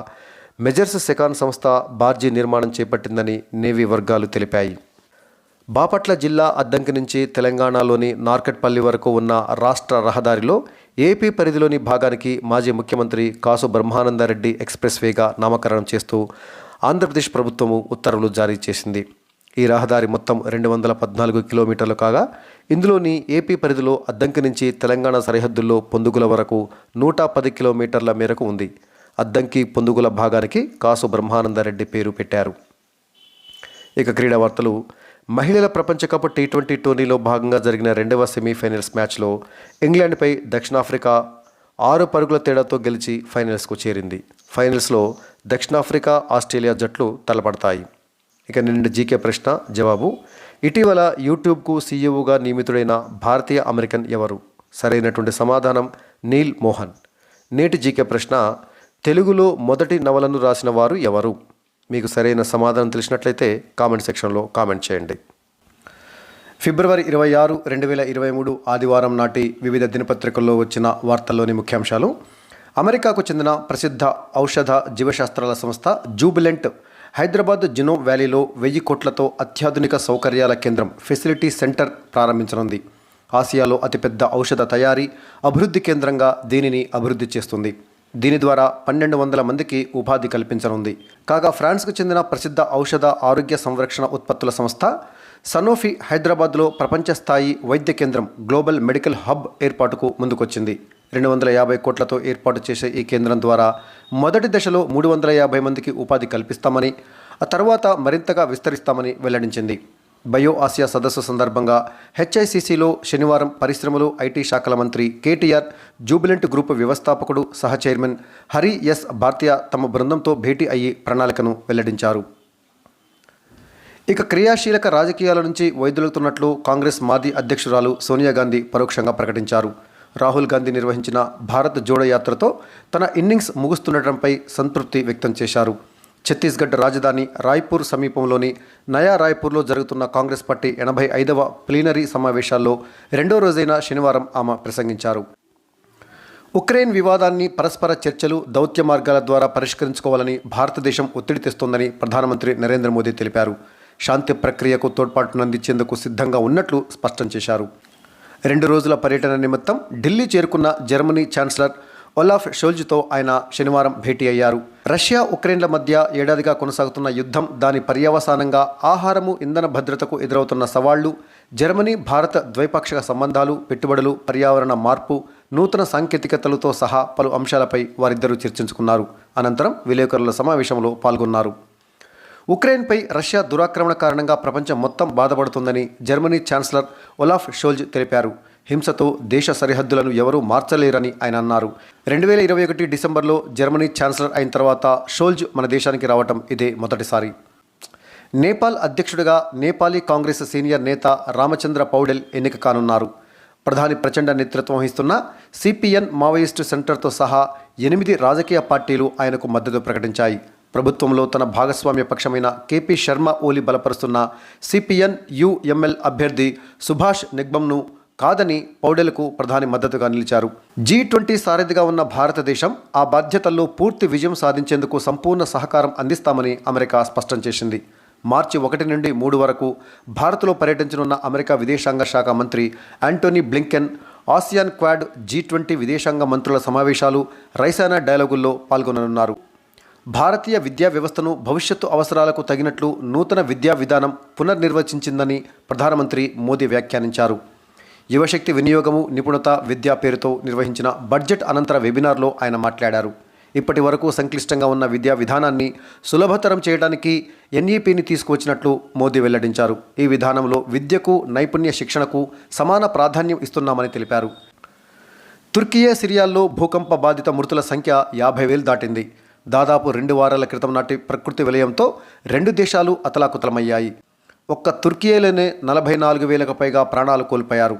మెజర్స్ సెకాన్ సంస్థ బార్జీ నిర్మాణం చేపట్టిందని నేవీ వర్గాలు తెలిపాయి. బాపట్ల జిల్లా అద్దంకి నుంచి తెలంగాణలోని నార్కట్పల్లి వరకు ఉన్న రాష్ట్ర రహదారిలో ఏపీ పరిధిలోని భాగానికి మాజీ ముఖ్యమంత్రి కాసు బ్రహ్మానందరెడ్డి ఎక్స్ప్రెస్ వేగా నామకరణం చేస్తూ ఆంధ్రప్రదేశ్ ప్రభుత్వము ఉత్తర్వులు జారీ చేసింది. ఈ రహదారి మొత్తం 214 కిలోమీటర్లు కాగా ఇందులోని ఏపీ పరిధిలో అద్దంకి నుంచి తెలంగాణ సరిహద్దుల్లో పొందుగుల వరకు 110 కిలోమీటర్ల మేరకు ఉంది. అద్దంకి, పొందుగుల భాగానికి కాసు బ్రహ్మానందరెడ్డి పేరు పెట్టారు. ఇక క్రీడా వార్తలు. మహిళల ప్రపంచ కప్ T20 టోర్నీలో భాగంగా జరిగిన 2వ సెమీఫైనల్స్ మ్యాచ్లో ఇంగ్లాండ్పై దక్షిణాఫ్రికా 6 పరుగుల తేడాతో గెలిచి ఫైనల్స్కు చేరింది. ఫైనల్స్లో దక్షిణాఫ్రికా, ఆస్ట్రేలియా జట్లు తలపడతాయి. ఇక నిన్న జీకే ప్రశ్న జవాబు. ఇటీవల యూట్యూబ్కు సీఈఓగా నియమితుడైన భారతీయ అమెరికన్ ఎవరు? సరైనటువంటి సమాధానం నీల్ మోహన్. నేటి జీకే ప్రశ్న. తెలుగులో మొదటి నవలను రాసిన వారు ఎవరు? మీకు సరైన సమాధానం తెలిసినట్లయితే కామెంట్ సెక్షన్లో కామెంట్ చేయండి. ఫిబ్రవరి 26, 2023 ఆదివారం నాటి వివిధ దినపత్రికల్లో వచ్చిన వార్తల్లోని ముఖ్యాంశాలు. అమెరికాకు చెందిన ప్రసిద్ధ ఔషధ జీవశాస్త్రాల సంస్థ జూబిలెంట్ హైదరాబాద్ జినోమ్ వ్యాలీలో 1000 కోట్లతో అత్యాధునిక సౌకర్యాల కేంద్రం ఫెసిలిటీ సెంటర్ ప్రారంభించనుంది. ఆసియాలో అతిపెద్ద ఔషధ తయారీ, అభివృద్ధి కేంద్రంగా దీనిని అభివృద్ధి చేస్తుంది. దీని ద్వారా 1200 మందికి ఉపాధి కల్పించనుంది. కాగా ఫ్రాన్స్కు చెందిన ప్రసిద్ధ ఔషధ, ఆరోగ్య సంరక్షణ ఉత్పత్తుల సంస్థ సనోఫీ హైదరాబాద్లో ప్రపంచ స్థాయి వైద్య కేంద్రం గ్లోబల్ మెడికల్ హబ్ ఏర్పాటుకు ముందుకొచ్చింది. 250 కోట్లతో ఏర్పాటు చేసే ఈ కేంద్రం ద్వారా మొదటి దశలో 350 మందికి ఉపాధి కల్పిస్తామని, ఆ తర్వాత మరింతగా విస్తరిస్తామని వెల్లడించింది. బయో ఆసియా సదస్సు సందర్భంగా HICCలో శనివారం పరిశ్రమలు, IT శాఖల మంత్రి KTR, జూబిలెంట్ గ్రూప్ వ్యవస్థాపకుడు, సహ చైర్మన్ హరి ఎస్ భార్తియా తమ బృందంతో భేటీ అయ్యి ప్రణాళికను వెల్లడించారు. ఇక క్రియాశీలక రాజకీయాల నుంచి వైదొలుగుతున్నట్లు కాంగ్రెస్ మాజీ అధ్యక్షురాలు సోనియా గాంధీ పరోక్షంగా ప్రకటించారు. రాహుల్ గాంధీ నిర్వహించిన భారత్ జోడో యాత్రతో తన ఇన్నింగ్స్ ముగుస్తుండటంపై సంతృప్తి వ్యక్తం చేశారు. ఛత్తీస్గఢ్ రాజధాని రాయ్పూర్ సమీపంలోని నయా రాయ్పూర్లో జరుగుతున్న కాంగ్రెస్ పార్టీ 85వ ప్లీనరీ సమావేశాల్లో 2వ రోజైన శనివారం ఆమె ప్రసంగించారు. ఉక్రెయిన్ వివాదాన్ని పరస్పర చర్చలు, దౌత్య మార్గాల ద్వారా పరిష్కరించుకోవాలని భారతదేశం ఒత్తిడి తెస్తోందని ప్రధానమంత్రి నరేంద్ర మోదీ తెలిపారు. శాంతి ప్రక్రియకు తోడ్పాటునందించేందుకు సిద్ధంగా ఉన్నట్లు స్పష్టం చేశారు. 2 రోజుల పర్యటన నిమిత్తం ఢిల్లీ చేరుకున్న జర్మనీ ఛాన్సలర్ ఒలాఫ్ షోల్జ్తో ఆయన శనివారం భేటీ అయ్యారు. రష్యా, ఉక్రెయిన్ల మధ్య ఏడాదిగా కొనసాగుతున్న యుద్ధం, దాని పర్యవసానంగా ఆహారము, ఇంధన భద్రతకు ఎదురవుతున్న సవాళ్లు, జర్మనీ భారత ద్వైపాక్షిక సంబంధాలు, పెట్టుబడులు, పర్యావరణ మార్పు, నూతన సాంకేతికతలతో సహా పలు అంశాలపై వారిద్దరూ చర్చించుకున్నారు. అనంతరం విలేకరుల సమావేశంలో పాల్గొన్నారు. ఉక్రెయిన్పై రష్యా దురాక్రమణ కారణంగా ప్రపంచం మొత్తం బాధపడుతుందని జర్మనీ ఛాన్సలర్ ఒలాఫ్ షోల్జ్ తెలిపారు. హింసతో దేశ సరిహద్దులను ఎవరూ మార్చలేరని ఆయన అన్నారు. 2021 డిసెంబర్లో జర్మనీ ఛాన్సలర్ అయిన తర్వాత షోల్జ్ మన దేశానికి రావటం ఇదే మొదటిసారి. నేపాల్ అధ్యక్షుడిగా నేపాలీ కాంగ్రెస్ సీనియర్ నేత రామచంద్ర పౌడెల్ ఎన్నిక కానున్నారు. ప్రధాని ప్రచండ నేతృత్వం వహిస్తున్న CPN మావోయిస్టు సెంటర్తో సహా 8 రాజకీయ పార్టీలు ఆయనకు మద్దతు ప్రకటించాయి. ప్రభుత్వంలో తన భాగస్వామ్య పక్షమైన KP శర్మ ఓలీ బలపరుస్తున్న CPN UML అభ్యర్థి సుభాష్ నిగ్బంను కాదని పౌడేలకు ప్రధాని మద్దతుగా నిలిచారు. G20 సారథిగా ఉన్న భారతదేశం ఆ బాధ్యతల్లో పూర్తి విజయం సాధించేందుకు సంపూర్ణ సహకారం అందిస్తామని అమెరికా స్పష్టం చేసింది. మార్చి 1 నుండి 3 వరకు భారత్లో పర్యటించనున్న అమెరికా విదేశాంగ శాఖ మంత్రి Antony Blinken ASEAN quad G20 విదేశాంగ మంత్రుల సమావేశాలు రైసానా డైలాగుల్లో పాల్గొననున్నారు. భారతీయ విద్యా వ్యవస్థను భవిష్యత్తు అవసరాలకు తగినట్లు నూతన విద్యా విధానం పునర్నిర్వచించిందని ప్రధానమంత్రి మోదీ వ్యాఖ్యానించారు. యువశక్తి వినియోగము నిపుణత విద్యా పేరుతో నిర్వహించిన బడ్జెట్ అనంతర వెబినార్లో ఆయన మాట్లాడారు. ఇప్పటి వరకు సంక్లిష్టంగా ఉన్న విద్యా విధానాన్ని సులభతరం చేయడానికి NEPని తీసుకువచ్చినట్లు మోదీ వెల్లడించారు. ఈ విధానంలో విద్యకు నైపుణ్య శిక్షణకు సమాన ప్రాధాన్యం ఇస్తున్నామని తెలిపారు. తుర్కియే సిరియాల్లో భూకంప బాధిత మృతుల సంఖ్య 50,000 దాటింది. దాదాపు 2 వారాల క్రితం నాటి ప్రకృతి విలయంతో 2 దేశాలు అతలాకుతలమయ్యాయి. ఒక్క తుర్కియేలోనే 44,000కు పైగా ప్రాణాలు కోల్పోయారు.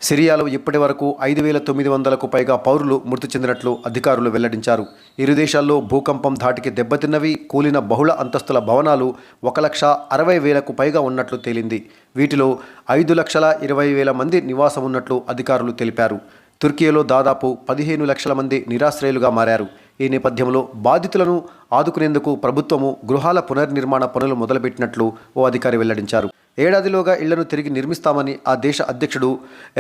సిరియాలో ఇప్పటి వరకు 5,900కు పైగా పౌరులు మృతి చెందినట్లు అధికారులు వెల్లడించారు. ఇరు దేశాల్లో భూకంపం ధాటికి దెబ్బతిన్నవి, కూలిన బహుళ అంతస్తుల భవనాలు 1,60,000కు పైగా ఉన్నట్లు తేలింది. వీటిలో 5,20,000 మంది నివాసం ఉన్నట్లు అధికారులు తెలిపారు. తుర్కియేలో దాదాపు 15 లక్షల మంది నిరాశ్రయులుగా మారారు. ఈ నేపథ్యంలో బాధితులను ఆదుకునేందుకు ప్రభుత్వము గృహాల పునర్నిర్మాణ పనులు మొదలుపెట్టినట్లు ఓ అధికారి వెల్లడించారు. ఏడాదిలోగా ఇళ్లను తిరిగి నిర్మిస్తామని ఆ దేశ అధ్యక్షుడు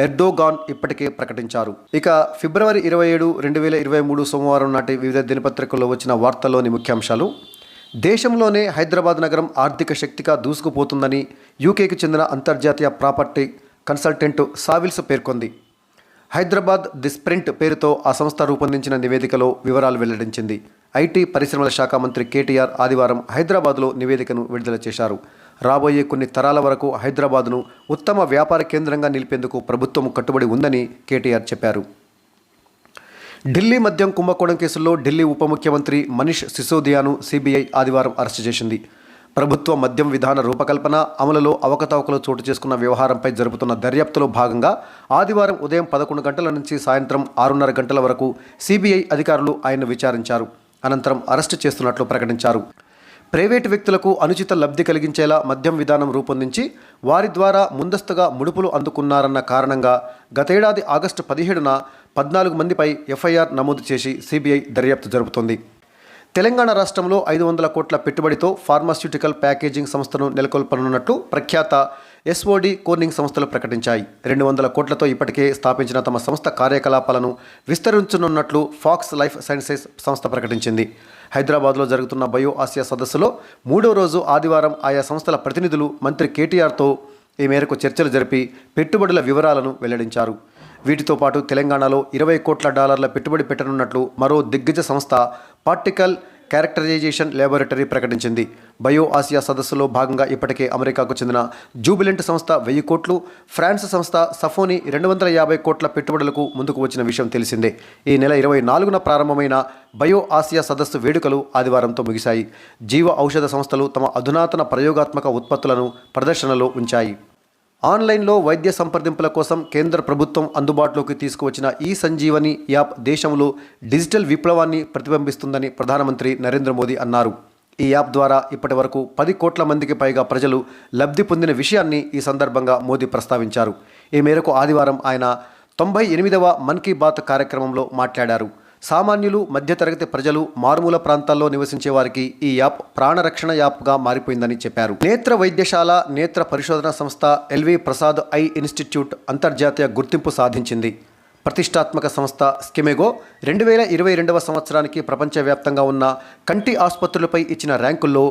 ఎర్డోగాన్ ఇప్పటికే ప్రకటించారు. ఇక ఫిబ్రవరి 27, 2023 సోమవారం నాటి వివిధ దినపత్రికల్లో వచ్చిన వార్తల్లోని ముఖ్యాంశాలు. దేశంలోనే హైదరాబాద్ నగరం ఆర్థిక శక్తిగా దూసుకుపోతుందని యూకేకి చెందిన అంతర్జాతీయ ప్రాపర్టీ కన్సల్టెంట్ సావిల్స్ పేర్కొంది. హైదరాబాద్ ది స్ప్రింట్ పేరుతో ఆ సంస్థ రూపొందించిన నివేదికలో వివరాలు వెల్లడించింది. ఐటీ పరిశ్రమల శాఖ మంత్రి కేటీఆర్ ఆదివారం హైదరాబాద్లో నివేదికను విడుదల చేశారు. రాబోయే కొన్ని తరాల వరకు హైదరాబాద్ను ఉత్తమ వ్యాపార కేంద్రంగా నిలిపేందుకు ప్రభుత్వం కట్టుబడి ఉందని కేటీఆర్ చెప్పారు. ఢిల్లీ మద్యం కుంభకోణం కేసుల్లో ఢిల్లీ ఉప ముఖ్యమంత్రి మనీష్ సిసోదియాను సిబిఐ ఆదివారం అరెస్టు చేసింది. ప్రభుత్వ మద్యం విధాన రూపకల్పన, అమలులో అవకతవకలు చోటు చేసుకున్న వ్యవహారంపై జరుపుతున్న దర్యాప్తులో భాగంగా ఆదివారం ఉదయం 11 గంటల నుంచి సాయంత్రం 6:30 గంటల వరకు సిబిఐ అధికారులు ఆయన్ను విచారించారు. అనంతరం అరెస్టు చేస్తున్నట్లు ప్రకటించారు. ప్రైవేటు వ్యక్తులకు అనుచిత లబ్ధి కలిగించేలా మద్యం విధానం రూపొందించి వారి ద్వారా ముందస్తుగా ముడుపులు అందుకున్నారన్న కారణంగా గతేడాది ఆగస్టు 17న 14 మందిపై ఎఫ్ఐఆర్ నమోదు చేసి సిబిఐ దర్యాప్తు జరుపుతోంది. తెలంగాణ రాష్ట్రంలో 500 కోట్ల పెట్టుబడితో ఫార్మాస్యూటికల్ ప్యాకేజింగ్ సంస్థను నెలకొల్పనున్నట్లు ప్రఖ్యాత SOD కోర్నింగ్ సంస్థలు ప్రకటించాయి. 200 కోట్లతో ఇప్పటికే స్థాపించిన తమ సంస్థ కార్యకలాపాలను విస్తరించనున్నట్లు ఫాక్స్ లైఫ్ సైన్సెస్ సంస్థ ప్రకటించింది. హైదరాబాద్లో జరుగుతున్న బయో ఆసియా సదస్సులో 3వ రోజు ఆదివారం ఆయా సంస్థల ప్రతినిధులు మంత్రి కేటీఆర్తో ఈ మేరకు చర్చలు జరిపి పెట్టుబడుల వివరాలను వెల్లడించారు. వీటితో పాటు తెలంగాణలో $20 కోట్ల పెట్టుబడి పెట్టనున్నట్లు మరో దిగ్గజ సంస్థ పార్టికల్ క్యారెక్టరైజేషన్ ల్యాబొరేటరీ ప్రకటించింది. బయో ఆసియా సదస్సులో భాగంగా ఇప్పటికే అమెరికాకు చెందిన జూబిలెంట్ సంస్థ 1000 కోట్లు, ఫ్రాన్స్ సంస్థ సఫోని 250 కోట్ల పెట్టుబడులకు ముందుకు వచ్చిన విషయం తెలిసిందే. ఈ నెల 24న ప్రారంభమైన బయో ఆసియా సదస్సు వేడుకలు ఆదివారంతో ముగిశాయి. జీవ ఔషధ సంస్థలు తమ అధునాతన ప్రయోగాత్మక ఉత్పత్తులను ప్రదర్శనలో ఉంచాయి. ఆన్లైన్లో వైద్య సంప్రదింపుల కోసం కేంద్ర ప్రభుత్వం అందుబాటులోకి తీసుకువచ్చిన ఈ-సంజీవని యాప్ దేశంలో డిజిటల్ విప్లవాన్ని ప్రతిబింబిస్తుందని ప్రధానమంత్రి నరేంద్ర మోదీ అన్నారు. ఈ యాప్ ద్వారా ఇప్పటి వరకు 10 కోట్ల మందికి పైగా ప్రజలు లబ్ధి పొందిన విషయాన్ని ఈ సందర్భంగా మోదీ ప్రస్తావించారు. ఈ మేరకు ఆదివారం ఆయన 98వ మన్ కీ బాత్ కార్యక్రమంలో మాట్లాడారు. సామాన్యులు, మధ్యతరగతి ప్రజలు, మారుమూల ప్రాంతాల్లో నివసించే వారికి ఈ యాప్ ప్రాణరక్షణ యాప్గా మారిపోయిందని చెప్పారు. నేత్ర వైద్యశాల, నేత్ర పరిశోధన సంస్థ ఎల్వి ప్రసాద్ ఐ ఇన్స్టిట్యూట్ అంతర్జాతీయ గుర్తింపు సాధించింది. ప్రతిష్టాత్మక సంస్థ స్కిమెగో 2022వ సంవత్సరానికి ప్రపంచవ్యాప్తంగా ఉన్న కంటి ఆసుపత్రులపై ఇచ్చిన ర్యాంకుల్లో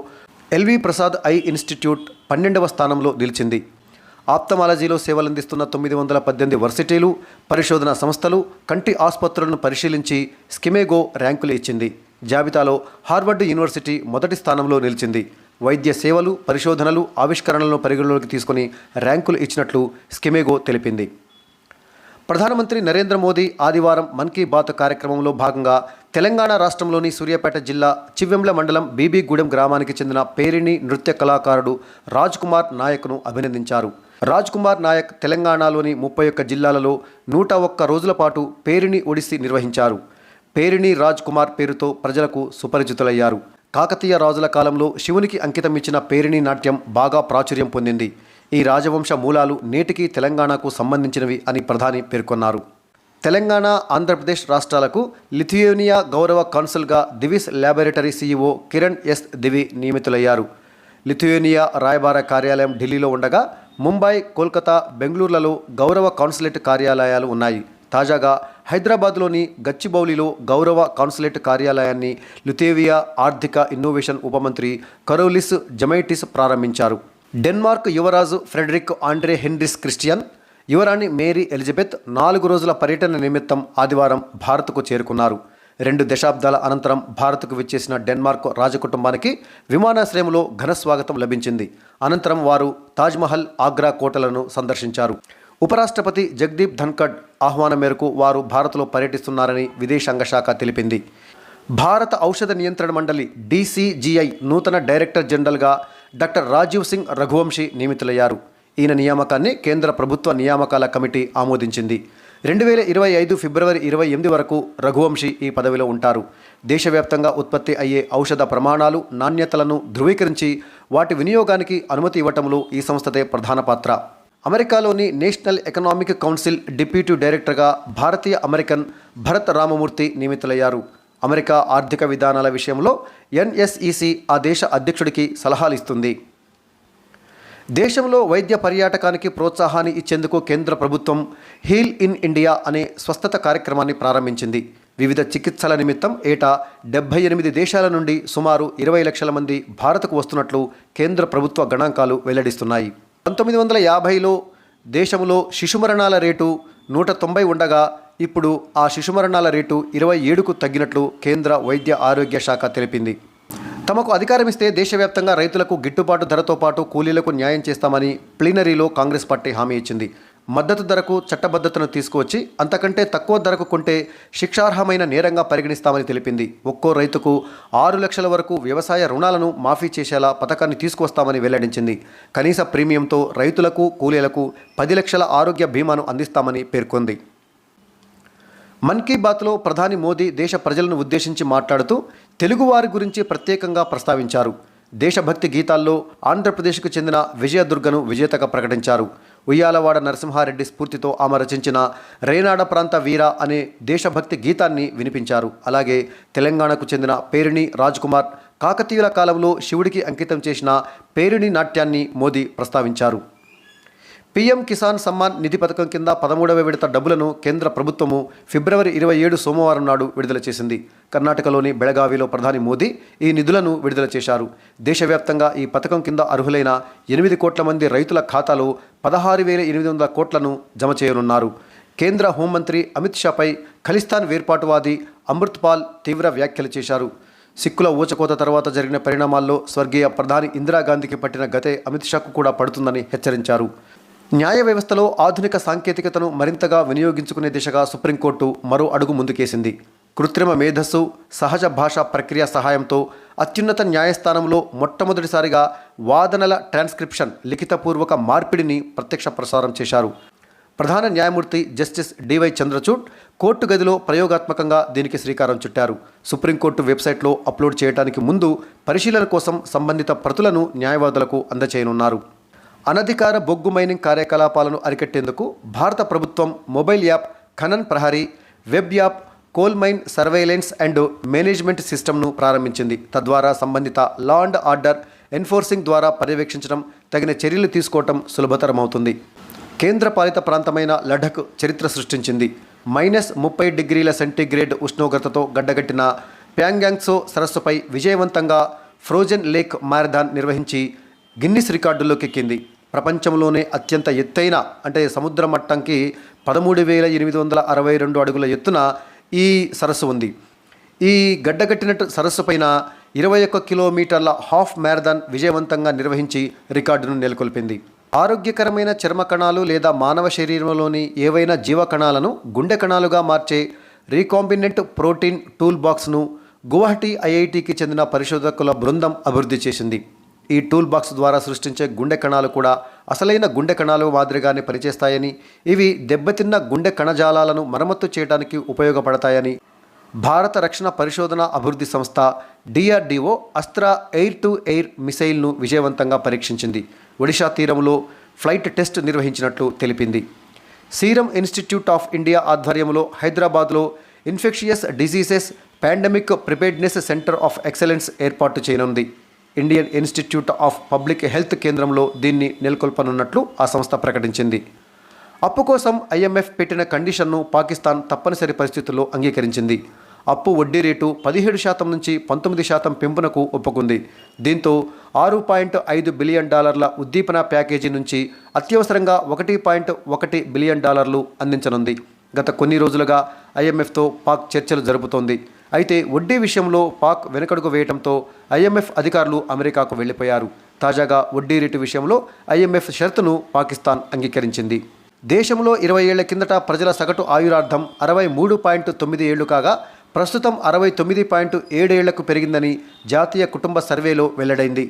ఎల్వి ప్రసాద్ ఐ ఇన్స్టిట్యూట్ 12వ స్థానంలో నిలిచింది. ఆప్థమాలజీలో సేవలందిస్తున్న 918 వర్సిటీలు, పరిశోధనా సంస్థలు, కంటి ఆసుపత్రులను పరిశీలించి స్కిమెగో ర్యాంకులు ఇచ్చింది. జాబితాలో హార్వర్డ్ యూనివర్సిటీ మొదటి స్థానంలో నిలిచింది. వైద్య సేవలు, పరిశోధనలు, ఆవిష్కరణలను పరిగణలోకి తీసుకుని ర్యాంకులు ఇచ్చినట్లు స్కిమెగో తెలిపింది. ప్రధానమంత్రి నరేంద్ర మోదీ ఆదివారం మన్ కీ బాత్ కార్యక్రమంలో భాగంగా తెలంగాణ రాష్ట్రంలోని సూర్యాపేట జిల్లా చివ్వెంల మండలం బీబీగూడెం గ్రామానికి చెందిన పేరిణి నృత్య కళాకారుడు రాజ్ కుమార్ నాయక్ను అభినందించారు. రాజ్ కుమార్ నాయక్ తెలంగాణలోని 31 జిల్లాలలో 101 రోజుల పాటు పేరిణి ఒడిస్సీ నిర్వహించారు. పేరిణి రాజ్ కుమార్ పేరుతో ప్రజలకు సుపరిచితులయ్యారు. కాకతీయ రాజుల కాలంలో శివునికి అంకితం ఇచ్చిన పేరిణి నాట్యం బాగా ప్రాచుర్యం పొందింది. ఈ రాజవంశ మూలాలు నేటికీ తెలంగాణకు సంబంధించినవి అని ప్రధాని పేర్కొన్నారు. తెలంగాణ, ఆంధ్రప్రదేశ్ రాష్ట్రాలకు లిథువేనియా గౌరవ కాన్సుల్గా Divis laboratory CEO Kiran S Divi నియమితులయ్యారు. లిథువేనియా రాయబార కార్యాలయం ఢిల్లీలో ఉండగా ముంబై, కోల్కతా, బెంగళూరులలో గౌరవ కాన్సులేట్ కార్యాలయాలు ఉన్నాయి. తాజాగా హైదరాబాద్లోని గచ్చిబౌలిలో గౌరవ కాన్సులేట్ కార్యాలయాన్ని లిథువేనియా ఆర్థిక ఇన్నోవేషన్ ఉపమంత్రి కరోలిస్ జమైటిస్ ప్రారంభించారు. డెన్మార్క్ యువరాజు ఫ్రెడరిక్ ఆండ్రే హెన్రిస్ క్రిస్టియన్, యువరాణి మేరీ ఎలిజబెత్ 4 రోజుల పర్యటన నిమిత్తం ఆదివారం భారత్కు చేరుకున్నారు. 2 దశాబ్దాల అనంతరం భారత్కు విచ్చేసిన డెన్మార్క్ రాజకుటుంబానికి విమానాశ్రయంలో ఘన స్వాగతం లభించింది. అనంతరం వారు తాజ్మహల్, ఆగ్రా కోటలను సందర్శించారు. ఉపరాష్ట్రపతి జగదీప్ ధన్కడ్ ఆహ్వానం మేరకు వారు భారత్లో పర్యటిస్తున్నారని విదేశాంగ శాఖ తెలిపింది. భారత ఔషధ నియంత్రణ మండలి DCGI నూతన డైరెక్టర్ జనరల్గా డాక్టర్ రాజీవ్ సింగ్ రఘువంశీ నియమితులయ్యారు. ఈయన నియామకాన్ని కేంద్ర ప్రభుత్వ నియామకాల కమిటీ ఆమోదించింది. 2025 ఫిబ్రవరి 28 వరకు రఘువంశీ ఈ పదవిలో ఉంటారు. దేశవ్యాప్తంగా ఉత్పత్తి అయ్యే ఔషధ ప్రమాణాలు, నాణ్యతలను ధృవీకరించి వాటి వినియోగానికి అనుమతి ఇవ్వటంలో ఈ సంస్థదే ప్రధాన పాత్ర. అమెరికాలోని నేషనల్ ఎకనామిక్ కౌన్సిల్ డిప్యూటీ డైరెక్టర్గా భారతీయ అమెరికన్ భరత్ రామమూర్తి నియమితులయ్యారు. అమెరికా ఆర్థిక విధానాల విషయంలో NSEC ఆ దేశ అధ్యక్షుడికి సలహాలు ఇస్తుంది. దేశంలో వైద్య పర్యాటకానికి ప్రోత్సాహాన్ని ఇచ్చేందుకు కేంద్ర ప్రభుత్వం హీల్ ఇన్ ఇండియా అనే స్వస్థత కార్యక్రమాన్ని ప్రారంభించింది. వివిధ చికిత్సల నిమిత్తం ఏటా 78 దేశాల నుండి సుమారు 20 లక్షల మంది భారత్కు వస్తున్నట్లు కేంద్ర ప్రభుత్వ గణాంకాలు వెల్లడిస్తున్నాయి. 1950లో దేశంలో శిశుమరణాల రేటు 190 ఉండగా ఇప్పుడు ఆ శిశుమరణాల రేటు 27కు తగ్గినట్లు కేంద్ర వైద్య ఆరోగ్య శాఖ తెలిపింది. తమకు అధికారం ఇస్తే దేశవ్యాప్తంగా రైతులకు గిట్టుబాటు ధరతో పాటు కూలీలకు న్యాయం చేస్తామని ప్లీనరీలో కాంగ్రెస్ పార్టీ హామీ ఇచ్చింది. మద్దతు ధరకు చట్టబద్ధతను తీసుకువచ్చి అంతకంటే తక్కువ ధరకు కొంటే శిక్షార్హమైన నేరంగా పరిగణిస్తామని తెలిపింది. ఒక్కో రైతుకు 6 లక్షల వరకు వ్యవసాయ రుణాలను మాఫీ చేసేలా పథకాన్ని తీసుకువస్తామని వెల్లడించింది. కనీస ప్రీమియంతో రైతులకు, కూలీలకు 10 లక్షల ఆరోగ్య బీమాను అందిస్తామని పేర్కొంది. మన్ కీ బాత్లో ప్రధాని మోదీ దేశ ప్రజలను ఉద్దేశించి మాట్లాడుతూ తెలుగువారి గురించి ప్రత్యేకంగా ప్రస్తావించారు. దేశభక్తి గీతాల్లో ఆంధ్రప్రదేశ్కు చెందిన విజయదుర్గను విజేతగా ప్రకటించారు. ఉయ్యాలవాడ నరసింహారెడ్డి స్ఫూర్తితో ఆమె రచించిన రేనాడ ప్రాంత వీర అనే దేశభక్తి గీతాన్ని వినిపించారు. అలాగే తెలంగాణకు చెందిన పేరిణి రాజ్కుమార్ కాకతీయుల కాలంలో శివుడికి అంకితం చేసిన పేరిణి నాట్యాన్ని మోదీ ప్రస్తావించారు. PM కిసాన్ సమ్మాన్ నిధి పథకం కింద 13వ విడత డబ్బులను కేంద్ర ప్రభుత్వము ఫిబ్రవరి 27 సోమవారం నాడు విడుదల చేసింది. కర్ణాటకలోని బెళగావిలో ప్రధాని మోదీ ఈ నిధులను విడుదల చేశారు. దేశవ్యాప్తంగా ఈ పథకం కింద అర్హులైన 8 కోట్ల మంది రైతుల ఖాతాలో 16,800 కోట్లను జమ చేయనున్నారు. కేంద్ర హోంమంత్రి అమిత్ షాపై ఖలిస్తాన్ వేర్పాటువాది అమృత్పాల్ తీవ్ర వ్యాఖ్యలు చేశారు. సిక్కుల ఊచకోత తర్వాత జరిగిన పరిణామాల్లో స్వర్గీయ ప్రధాని ఇందిరాగాంధీకి పట్టిన గతే అమిత్ షాకు కూడా పడుతుందని హెచ్చరించారు. న్యాయ వ్యవస్థలో ఆధునిక సాంకేతికతను మరింతగా వినియోగించుకునే దిశగా సుప్రీంకోర్టు మరో అడుగు ముందుకేసింది. కృత్రిమ మేధస్సు, సహజ భాషా ప్రక్రియ సహాయంతో అత్యున్నత న్యాయస్థానంలో మొట్టమొదటిసారిగా వాదనల ట్రాన్స్క్రిప్షన్, లిఖితపూర్వక మార్పిడిని ప్రత్యక్ష ప్రసారం చేశారు. ప్రధాన న్యాయమూర్తి జస్టిస్ DY చంద్రచూడ్ కోర్టు గదిలో ప్రయోగాత్మకంగా దీనికి శ్రీకారం చుట్టారు. సుప్రీంకోర్టు వెబ్సైట్లో అప్లోడ్ చేయడానికి ముందు పరిశీలన కోసం సంబంధిత ప్రతులను న్యాయవాదులకు అందజేయనున్నారు. అనధికార బొగ్గు మైనింగ్ కార్యకలాపాలను అరికట్టేందుకు భారత ప్రభుత్వం mobile app Khanan Prahari, web app coal mine surveillance and management సిస్టమ్ను ప్రారంభించింది. తద్వారా సంబంధిత లా అండ్ ఆర్డర్ ఎన్ఫోర్సింగ్ ద్వారా పర్యవేక్షించడం, తగిన చర్యలు తీసుకోవటం సులభతరమవుతుంది. కేంద్రపాలిత ప్రాంతమైన లడఖ్ చరిత్ర సృష్టించింది. -30 డిగ్రీల సెంటీగ్రేడ్ ఉష్ణోగ్రతతో గడ్డగట్టిన ప్యాంగ్యాంగ్సో సరస్సుపై విజయవంతంగా ఫ్రోజెన్ లేక్ మారథాన్ నిర్వహించి గిన్నిస్ రికార్డుల్లోకి ఎక్కింది. ప్రపంచంలోనే అత్యంత ఎత్తైన అంటే సముద్ర మట్టంకి 13,862 అడుగుల ఎత్తున ఈ సరస్సు ఉంది. ఈ గడ్డగట్టిన సరస్సు పైన 21 కిలోమీటర్ల హాఫ్ మ్యారథాన్ విజయవంతంగా నిర్వహించి రికార్డును నెలకొల్పింది. ఆరోగ్యకరమైన చర్మ కణాలు లేదా మానవ శరీరంలోని ఏవైనా జీవ కణాలను గుండె కణాలుగా మార్చే రీకాంబినెంట్ ప్రోటీన్ టూల్ బాక్స్ను గువాహటి IITకి చెందిన పరిశోధకుల బృందం అభివృద్ధి చేసింది. ఈ టూల్ బాక్స్ ద్వారా సృష్టించే గుండె కణాలు కూడా అసలైన గుండె కణాలు మాదిరిగానే పనిచేస్తాయని, ఇవి దెబ్బతిన్న గుండె కణజాలాలను మరమ్మతు చేయడానికి ఉపయోగపడతాయని భారత రక్షణ పరిశోధన అభివృద్ధి సంస్థ DRDO Astra air to air మిసైల్ను విజయవంతంగా పరీక్షించింది. ఒడిషా తీరంలో ఫ్లైట్ టెస్ట్ నిర్వహించినట్లు తెలిపింది. సీరం ఇన్స్టిట్యూట్ ఆఫ్ ఇండియా ఆధ్వర్యంలో హైదరాబాద్లో infectious diseases pandemic preparedness centre of excellence ఏర్పాటు చేయనుంది. Indian institute of public health కేంద్రంలో దీన్ని నెలకొల్పనున్నట్లు ఆ సంస్థ ప్రకటించింది. అప్పు కోసం ఐఎంఎఫ్ పెట్టిన కండిషన్ను పాకిస్తాన్ తప్పనిసరి పరిస్థితుల్లో అంగీకరించింది. అప్పు వడ్డీ రేటు 17% నుంచి 19% పెంపునకు ఒప్పుకుంది. దీంతో $6.5 బిలియన్ ఉద్దీపన ప్యాకేజీ నుంచి అత్యవసరంగా $1.1 బిలియన్ అందించనుంది. గత కొన్ని రోజులుగా ఐఎంఎఫ్తో పాక్ చర్చలు జరుపుతోంది. అయితే వడ్డీ విషయంలో పాక్ వెనుకడుగు వేయడంతో ఐఎంఎఫ్ అధికారులు అమెరికాకు వెళ్లిపోయారు. తాజాగా వడ్డీ రేటు విషయంలో ఐఎంఎఫ్ షరతును పాకిస్తాన్ అంగీకరించింది. దేశంలో 20 ఏళ్ల కిందట ప్రజల సగటు ఆయురార్థం 63.9 ఏళ్లు కాగా ప్రస్తుతం 69.7 ఏళ్లకు పెరిగిందని జాతీయ కుటుంబ సర్వేలో వెల్లడైంది.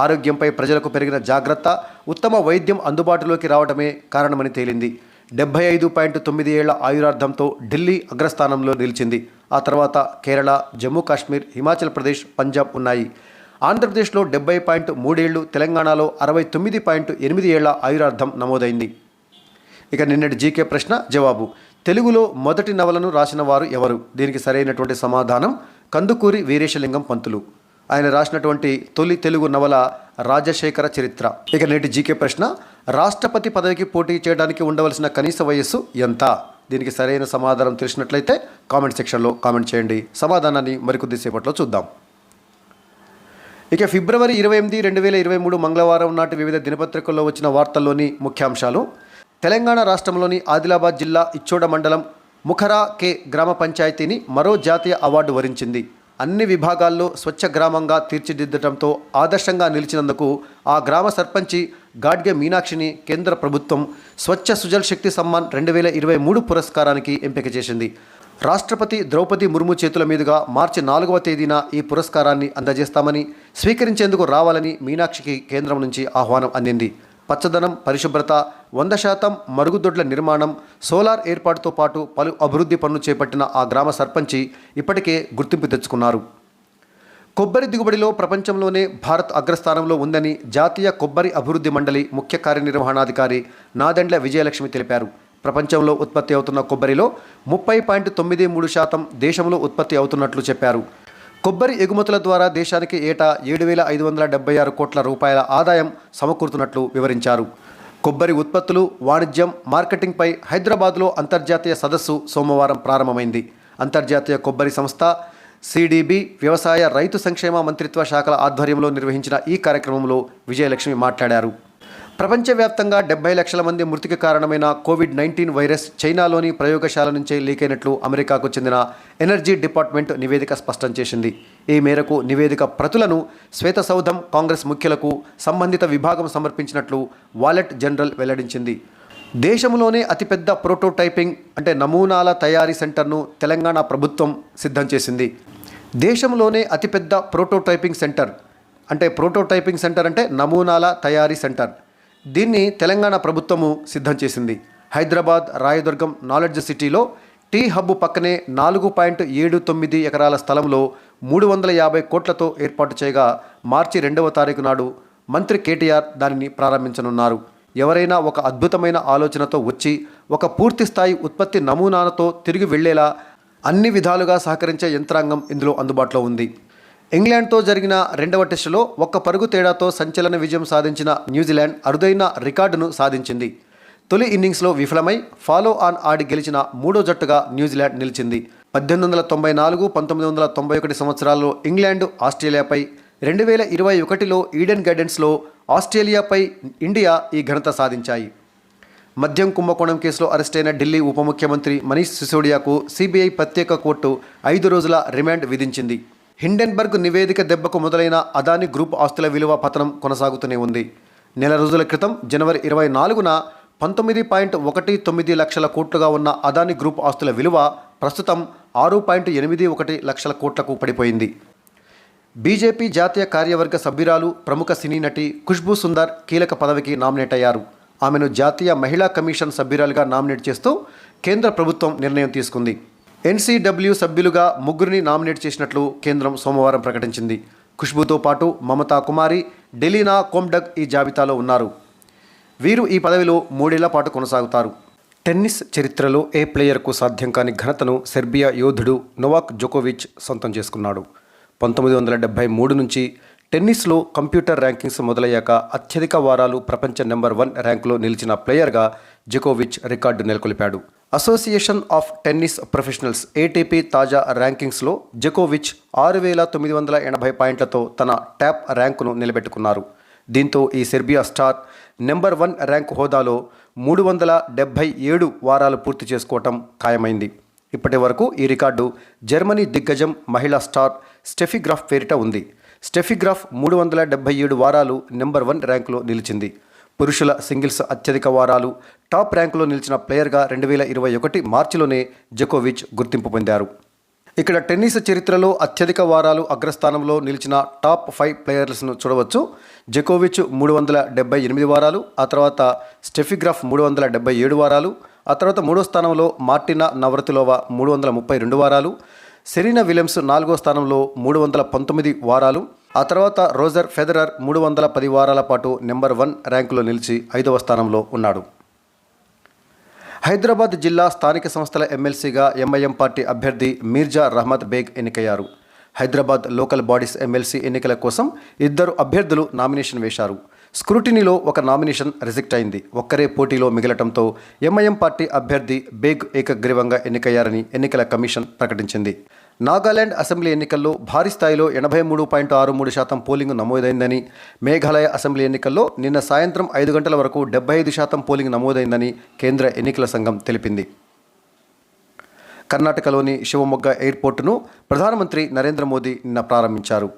ఆరోగ్యంపై ప్రజలకు పెరిగిన జాగ్రత్త, ఉత్తమ వైద్యం అందుబాటులోకి రావడమే కారణమని తేలింది. 75.9 ఏళ్ల ఆయురార్థంతో ఢిల్లీ అగ్రస్థానంలో నిలిచింది. ఆ తర్వాత కేరళ, జమ్మూ కాశ్మీర్, హిమాచల్ ప్రదేశ్, పంజాబ్ ఉన్నాయి. ఆంధ్రప్రదేశ్లో 70.3 ఏళ్లు, తెలంగాణలో 69.8 ఏళ్ల ఆయురార్థం నమోదైంది. ఇక నిన్నటి జీకే ప్రశ్న జవాబు. తెలుగులో మొదటి నవలను రాసిన వారు ఎవరు? దీనికి సరైనటువంటి సమాధానం కందుకూరి వీరేశలింగం పంతులు. ఆయన రాసినటువంటి తొలి తెలుగు నవల రాజశేఖర చరిత్ర. ఇక నేటి జీకే ప్రశ్న, రాష్ట్రపతి పదవికి పోటీ చేయడానికి ఉండవలసిన కనీస వయస్సు ఎంత? దీనికి సరైన సమాధానం తెలిసినట్లయితే కామెంట్ సెక్షన్లో కామెంట్ చేయండి. సమాధానాన్ని మరికొద్దిసేపట్లో చూద్దాం. ఇక ఫిబ్రవరి 28, 2023 మంగళవారం నాటి వివిధ దినపత్రికల్లో వచ్చిన వార్తల్లోని ముఖ్యాంశాలు. తెలంగాణ రాష్ట్రంలోని ఆదిలాబాద్ జిల్లా ఇచ్చోడ మండలం ముఖరా కే గ్రామ పంచాయతీని మరో జాతీయ అవార్డు వరించింది. అన్ని విభాగాల్లో స్వచ్ఛ గ్రామంగా తీర్చిదిద్దడంతో ఆదర్శంగా నిలిచినందుకు ఆ గ్రామ సర్పంచి గాడ్గే మీనాక్షిని కేంద్ర ప్రభుత్వం స్వచ్ఛ సుజల్ శక్తి సమ్మాన్ 2023 పురస్కారానికి ఎంపిక చేసింది. రాష్ట్రపతి ద్రౌపది ముర్ము చేతుల మీదుగా మార్చి 4వ తేదీన ఈ పురస్కారాన్ని అందజేస్తామని, స్వీకరించేందుకు రావాలని మీనాక్షికి కేంద్రం నుంచి ఆహ్వానం అందింది. పచ్చదనం, పరిశుభ్రత, 100% మరుగుదొడ్ల నిర్మాణం, సోలార్ ఏర్పాటుతో పాటు పలు అభివృద్ధి పనులు చేపట్టిన ఆ గ్రామ సర్పంచి ఇప్పటికే గుర్తింపు తెచ్చుకున్నారు. కొబ్బరి దిగుబడిలో ప్రపంచంలోనే భారత్ అగ్రస్థానంలో ఉందని జాతీయ కొబ్బరి అభివృద్ధి మండలి ముఖ్య కార్యనిర్వహణాధికారి నాదెండ్ల విజయలక్ష్మి తెలిపారు. ప్రపంచంలో ఉత్పత్తి అవుతున్న కొబ్బరిలో 30.93% దేశంలో ఉత్పత్తి అవుతున్నట్లు చెప్పారు. కొబ్బరి ఎగుమతుల ద్వారా దేశానికి ఏటా 7,576 కోట్ల రూపాయల ఆదాయం సమకూరుతున్నట్లు వివరించారు. కొబ్బరి ఉత్పత్తులు, వాణిజ్యం, మార్కెటింగ్పై హైదరాబాద్లో అంతర్జాతీయ సదస్సు సోమవారం ప్రారంభమైంది. అంతర్జాతీయ కొబ్బరి సంస్థ, సిడిబి, వ్యవసాయ రైతు సంక్షేమ మంత్రిత్వ శాఖల ఆధ్వర్యంలో నిర్వహించిన ఈ కార్యక్రమంలో విజయలక్ష్మి మాట్లాడారు. ప్రపంచవ్యాప్తంగా 70 లక్షల మంది మృతికి కారణమైన కోవిడ్-19 వైరస్ చైనాలోని ప్రయోగశాల నుంచే లీక్ అయినట్లు అమెరికాకు చెందిన ఎనర్జీ డిపార్ట్మెంట్ నివేదిక స్పష్టం చేసింది. ఈ మేరకు నివేదిక ప్రతులను శ్వేతసౌధం, కాంగ్రెస్ ముఖ్యులకు సంబంధిత విభాగం సమర్పించినట్లు వాలెట్ జనరల్ వెల్లడించింది. దేశంలోనే అతిపెద్ద ప్రోటోటైపింగ్ అంటే నమూనాల తయారీ సెంటర్ను తెలంగాణ ప్రభుత్వం సిద్ధం చేసింది. దేశంలోనే అతిపెద్ద ప్రోటోటైపింగ్ సెంటర్ అంటే నమూనాల తయారీ సెంటర్. దీన్ని తెలంగాణ ప్రభుత్వము సిద్ధం చేసింది. హైదరాబాద్ రాయదుర్గం నాలెడ్జ్ సిటీలో టీ హబ్ పక్కనే 4.79 ఎకరాల స్థలంలో 350 కోట్లతో ఏర్పాటు చేయగా మార్చి 2వ తారీఖు నాడు మంత్రి కేటీఆర్ దానిని ప్రారంభించనున్నారు. ఎవరైనా ఒక అద్భుతమైన ఆలోచనతో వచ్చి ఒక పూర్తిస్థాయి ఉత్పత్తి నమూనాలతో తిరిగి వెళ్లేలా అన్ని విధాలుగా సహకరించే యంత్రాంగం ఇందులో అందుబాటులో ఉంది. ఇంగ్లాండ్తో జరిగిన 2వ టెస్టులో 1 పరుగు తేడాతో సంచలన విజయం సాధించిన న్యూజిలాండ్ అరుదైన రికార్డును సాధించింది. తొలి ఇన్నింగ్స్లో విఫలమై ఫాలో ఆన్ ఆడి గెలిచిన 3వ జట్టుగా న్యూజిలాండ్ నిలిచింది. 1894, 1991 సంవత్సరాల్లో ఇంగ్లాండ్ ఆస్ట్రేలియాపై, 2021లో ఈడెన్ గార్డెన్స్లో ఆస్ట్రేలియాపై ఇండియా ఈ ఘనత సాధించాయి. మద్యం కుంభకోణం కేసులో అరెస్టైన ఢిల్లీ ఉప ముఖ్యమంత్రి మనీష్ సిసోడియాకు సిబిఐ ప్రత్యేక కోర్టు 5 రోజుల రిమాండ్ విధించింది. హిండెన్బర్గ్ నివేదిక దెబ్బకు మొదలైన అదానీ గ్రూప్ ఆస్తుల విలువ పతనం కొనసాగుతూనే ఉంది. నెల రోజుల క్రితం జనవరి 24న 19.19 లక్షల కోట్లుగా ఉన్న అదానీ గ్రూప్ ఆస్తుల విలువ ప్రస్తుతం 6.81 లక్షల కోట్లకు పడిపోయింది. బీజేపీ జాతీయ కార్యవర్గ సభ్యురాలు, ప్రముఖ సినీ నటి ఖుష్బూ సుందర్ కీలక పదవికి నామినేట్ అయ్యారు. ఆమెను జాతీయ మహిళా కమిషన్ సభ్యురాలుగా నామినేట్ చేస్తూ కేంద్ర ప్రభుత్వం నిర్ణయం తీసుకుంది. ఎన్సీడబ్ల్యూ సభ్యులుగా 3 నామినేట్ చేసినట్లు కేంద్రం సోమవారం ప్రకటించింది. ఖుష్బూతో పాటు మమతా కుమారి, డెలీనా కోమ్డగ్ ఈ జాబితాలో ఉన్నారు. వీరు ఈ పదవిలో 3 ఏళ్ల పాటు కొనసాగుతారు. టెన్నిస్ చరిత్రలో ఏ ప్లేయర్కు సాధ్యం కాని ఘనతను సెర్బియా యోధుడు నోవాక్ జోకోవిచ్ సొంతం చేసుకున్నాడు. 1973 నుంచి టెన్నిస్లో కంప్యూటర్ ర్యాంకింగ్స్ మొదలయ్యాక అత్యధిక వారాలు ప్రపంచ నెంబర్ 1 ర్యాంకులో నిలిచిన ప్లేయర్గా జోకోవిచ్ రికార్డు నెలకొల్పాడు. Association of Tennis Professionals ATP తాజా ర్యాంకింగ్స్లో జోకోవిచ్ 6,980 పాయింట్లతో తన టాప్ ర్యాంకును నిలబెట్టుకున్నారు. దీంతో ఈ సెర్బియా స్టార్ నెంబర్ 1 ర్యాంకు హోదాలో 377 వారాలు పూర్తి చేసుకోవటం ఖాయమైంది. ఇప్పటి వరకు ఈ రికార్డు జర్మనీ దిగ్గజం మహిళా స్టార్ స్టెఫీ గ్రాఫ్ పేరిట ఉంది. స్టెఫీ గ్రాఫ్ 377 వారాలు నెంబర్ 1 ర్యాంకులో నిలిచింది. పురుషుల సింగిల్స్ అత్యధిక వారాలు టాప్ ర్యాంకులో నిలిచిన ప్లేయర్గా 2021 మార్చిలోనే జోకోవిచ్ గుర్తింపు పొందారు. ఇక్కడ టెన్నిస్ చరిత్రలో అత్యధిక వారాలు అగ్రస్థానంలో నిలిచిన టాప్ 5 ప్లేయర్స్ను చూడవచ్చు. జోకోవిచ్ 378 వారాలు, ఆ తర్వాత స్టెఫీ గ్రాఫ్ 377 వారాలు, ఆ తర్వాత 3వ స్థానంలో మార్టినా నవరతిలోవా 332 వారాలు, సెరీనా విలియమ్స్ 4వ స్థానంలో 319 వారాలు, ఆ తర్వాత రోజర్ ఫెదరర్ 310 వారాల పాటు నెంబర్ 1 ర్యాంకులో నిలిచి 5వ స్థానంలో ఉన్నాడు. హైదరాబాద్ జిల్లా స్థానిక సంస్థల ఎమ్మెల్సీగా ఎంఐఎం పార్టీ అభ్యర్థి మీర్జా రహమత్ బేగ్ ఎన్నికయ్యారు. హైదరాబాద్ లోకల్ బాడీస్ ఎమ్మెల్సీ ఎన్నికల కోసం 2 అభ్యర్థులు నామినేషన్ వేశారు. స్క్రూటినీలో ఒక నామినేషన్ రిజెక్ట్ అయింది. ఒక్కరే పోటీలో మిగలటంతో ఎంఐఎం పార్టీ అభ్యర్థి బేగ్ ఏకగ్రీవంగా ఎన్నికయ్యారని ఎన్నికల కమిషన్ ప్రకటించింది. నాగాలాండ్ అసెంబ్లీ ఎన్నికల్లో భారీ స్థాయిలో 83.63% పోలింగ్ నమోదైందని, మేఘాలయ అసెంబ్లీ ఎన్నికల్లో నిన్న సాయంత్రం 5 గంటల వరకు 75% పోలింగ్ నమోదైందని కేంద్ర ఎన్నికల సంఘం తెలిపింది. కర్ణాటకలోని శివమొగ్గ ఎయిర్పోర్టును ప్రధానమంత్రి నరేంద్ర మోదీ నిన్న ప్రారంభించారు.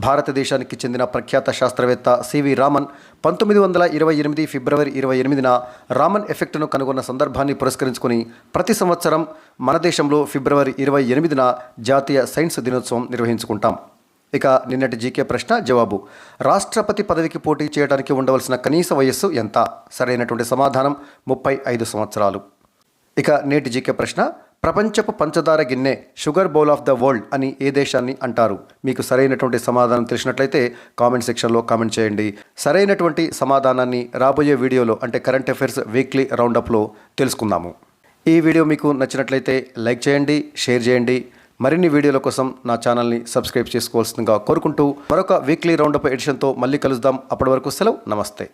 భారతదేశానికి చెందిన ప్రఖ్యాత శాస్త్రవేత్త సివి రామన్ 1928 ఫిబ్రవరి 28న రామన్ ఎఫెక్ట్ను కనుగొన్న సందర్భాన్ని పురస్కరించుకుని ప్రతి సంవత్సరం మన దేశంలో ఫిబ్రవరి 28న జాతీయ సైన్స్ దినోత్సవం నిర్వహించుకుంటాం. ఇక నిన్నటి జీకే ప్రశ్న జవాబు: రాష్ట్రపతి పదవికి పోటీ చేయడానికి ఉండవలసిన కనీస వయస్సు ఎంత? సరైనటువంటి సమాధానం 35 సంవత్సరాలు. ఇక నేటి జీకే ప్రశ్న: ప్రపంచపు పంచదార గిన్నె sugar bowl of the world అని ఏ దేశాన్ని అంటారు? మీకు సరైనటువంటి సమాధానం తెలిసినట్లయితే కామెంట్ సెక్షన్లో కామెంట్ చేయండి. సరైనటువంటి సమాధానాన్ని రాబోయే వీడియోలో అంటే కరెంట్ అఫైర్స్ వీక్లీ రౌండప్లో తెలుసుకుందాము. ఈ వీడియో మీకు నచ్చినట్లయితే లైక్ చేయండి, షేర్ చేయండి. మరిన్ని వీడియోల కోసం నా ఛానల్ని సబ్స్క్రైబ్ చేసుకోవాల్సిందిగా కోరుకుంటూ మరొక వీక్లీ రౌండప్ ఎడిషన్తో మళ్ళీ కలుద్దాం. అప్పటి వరకు సెలవు, నమస్తే.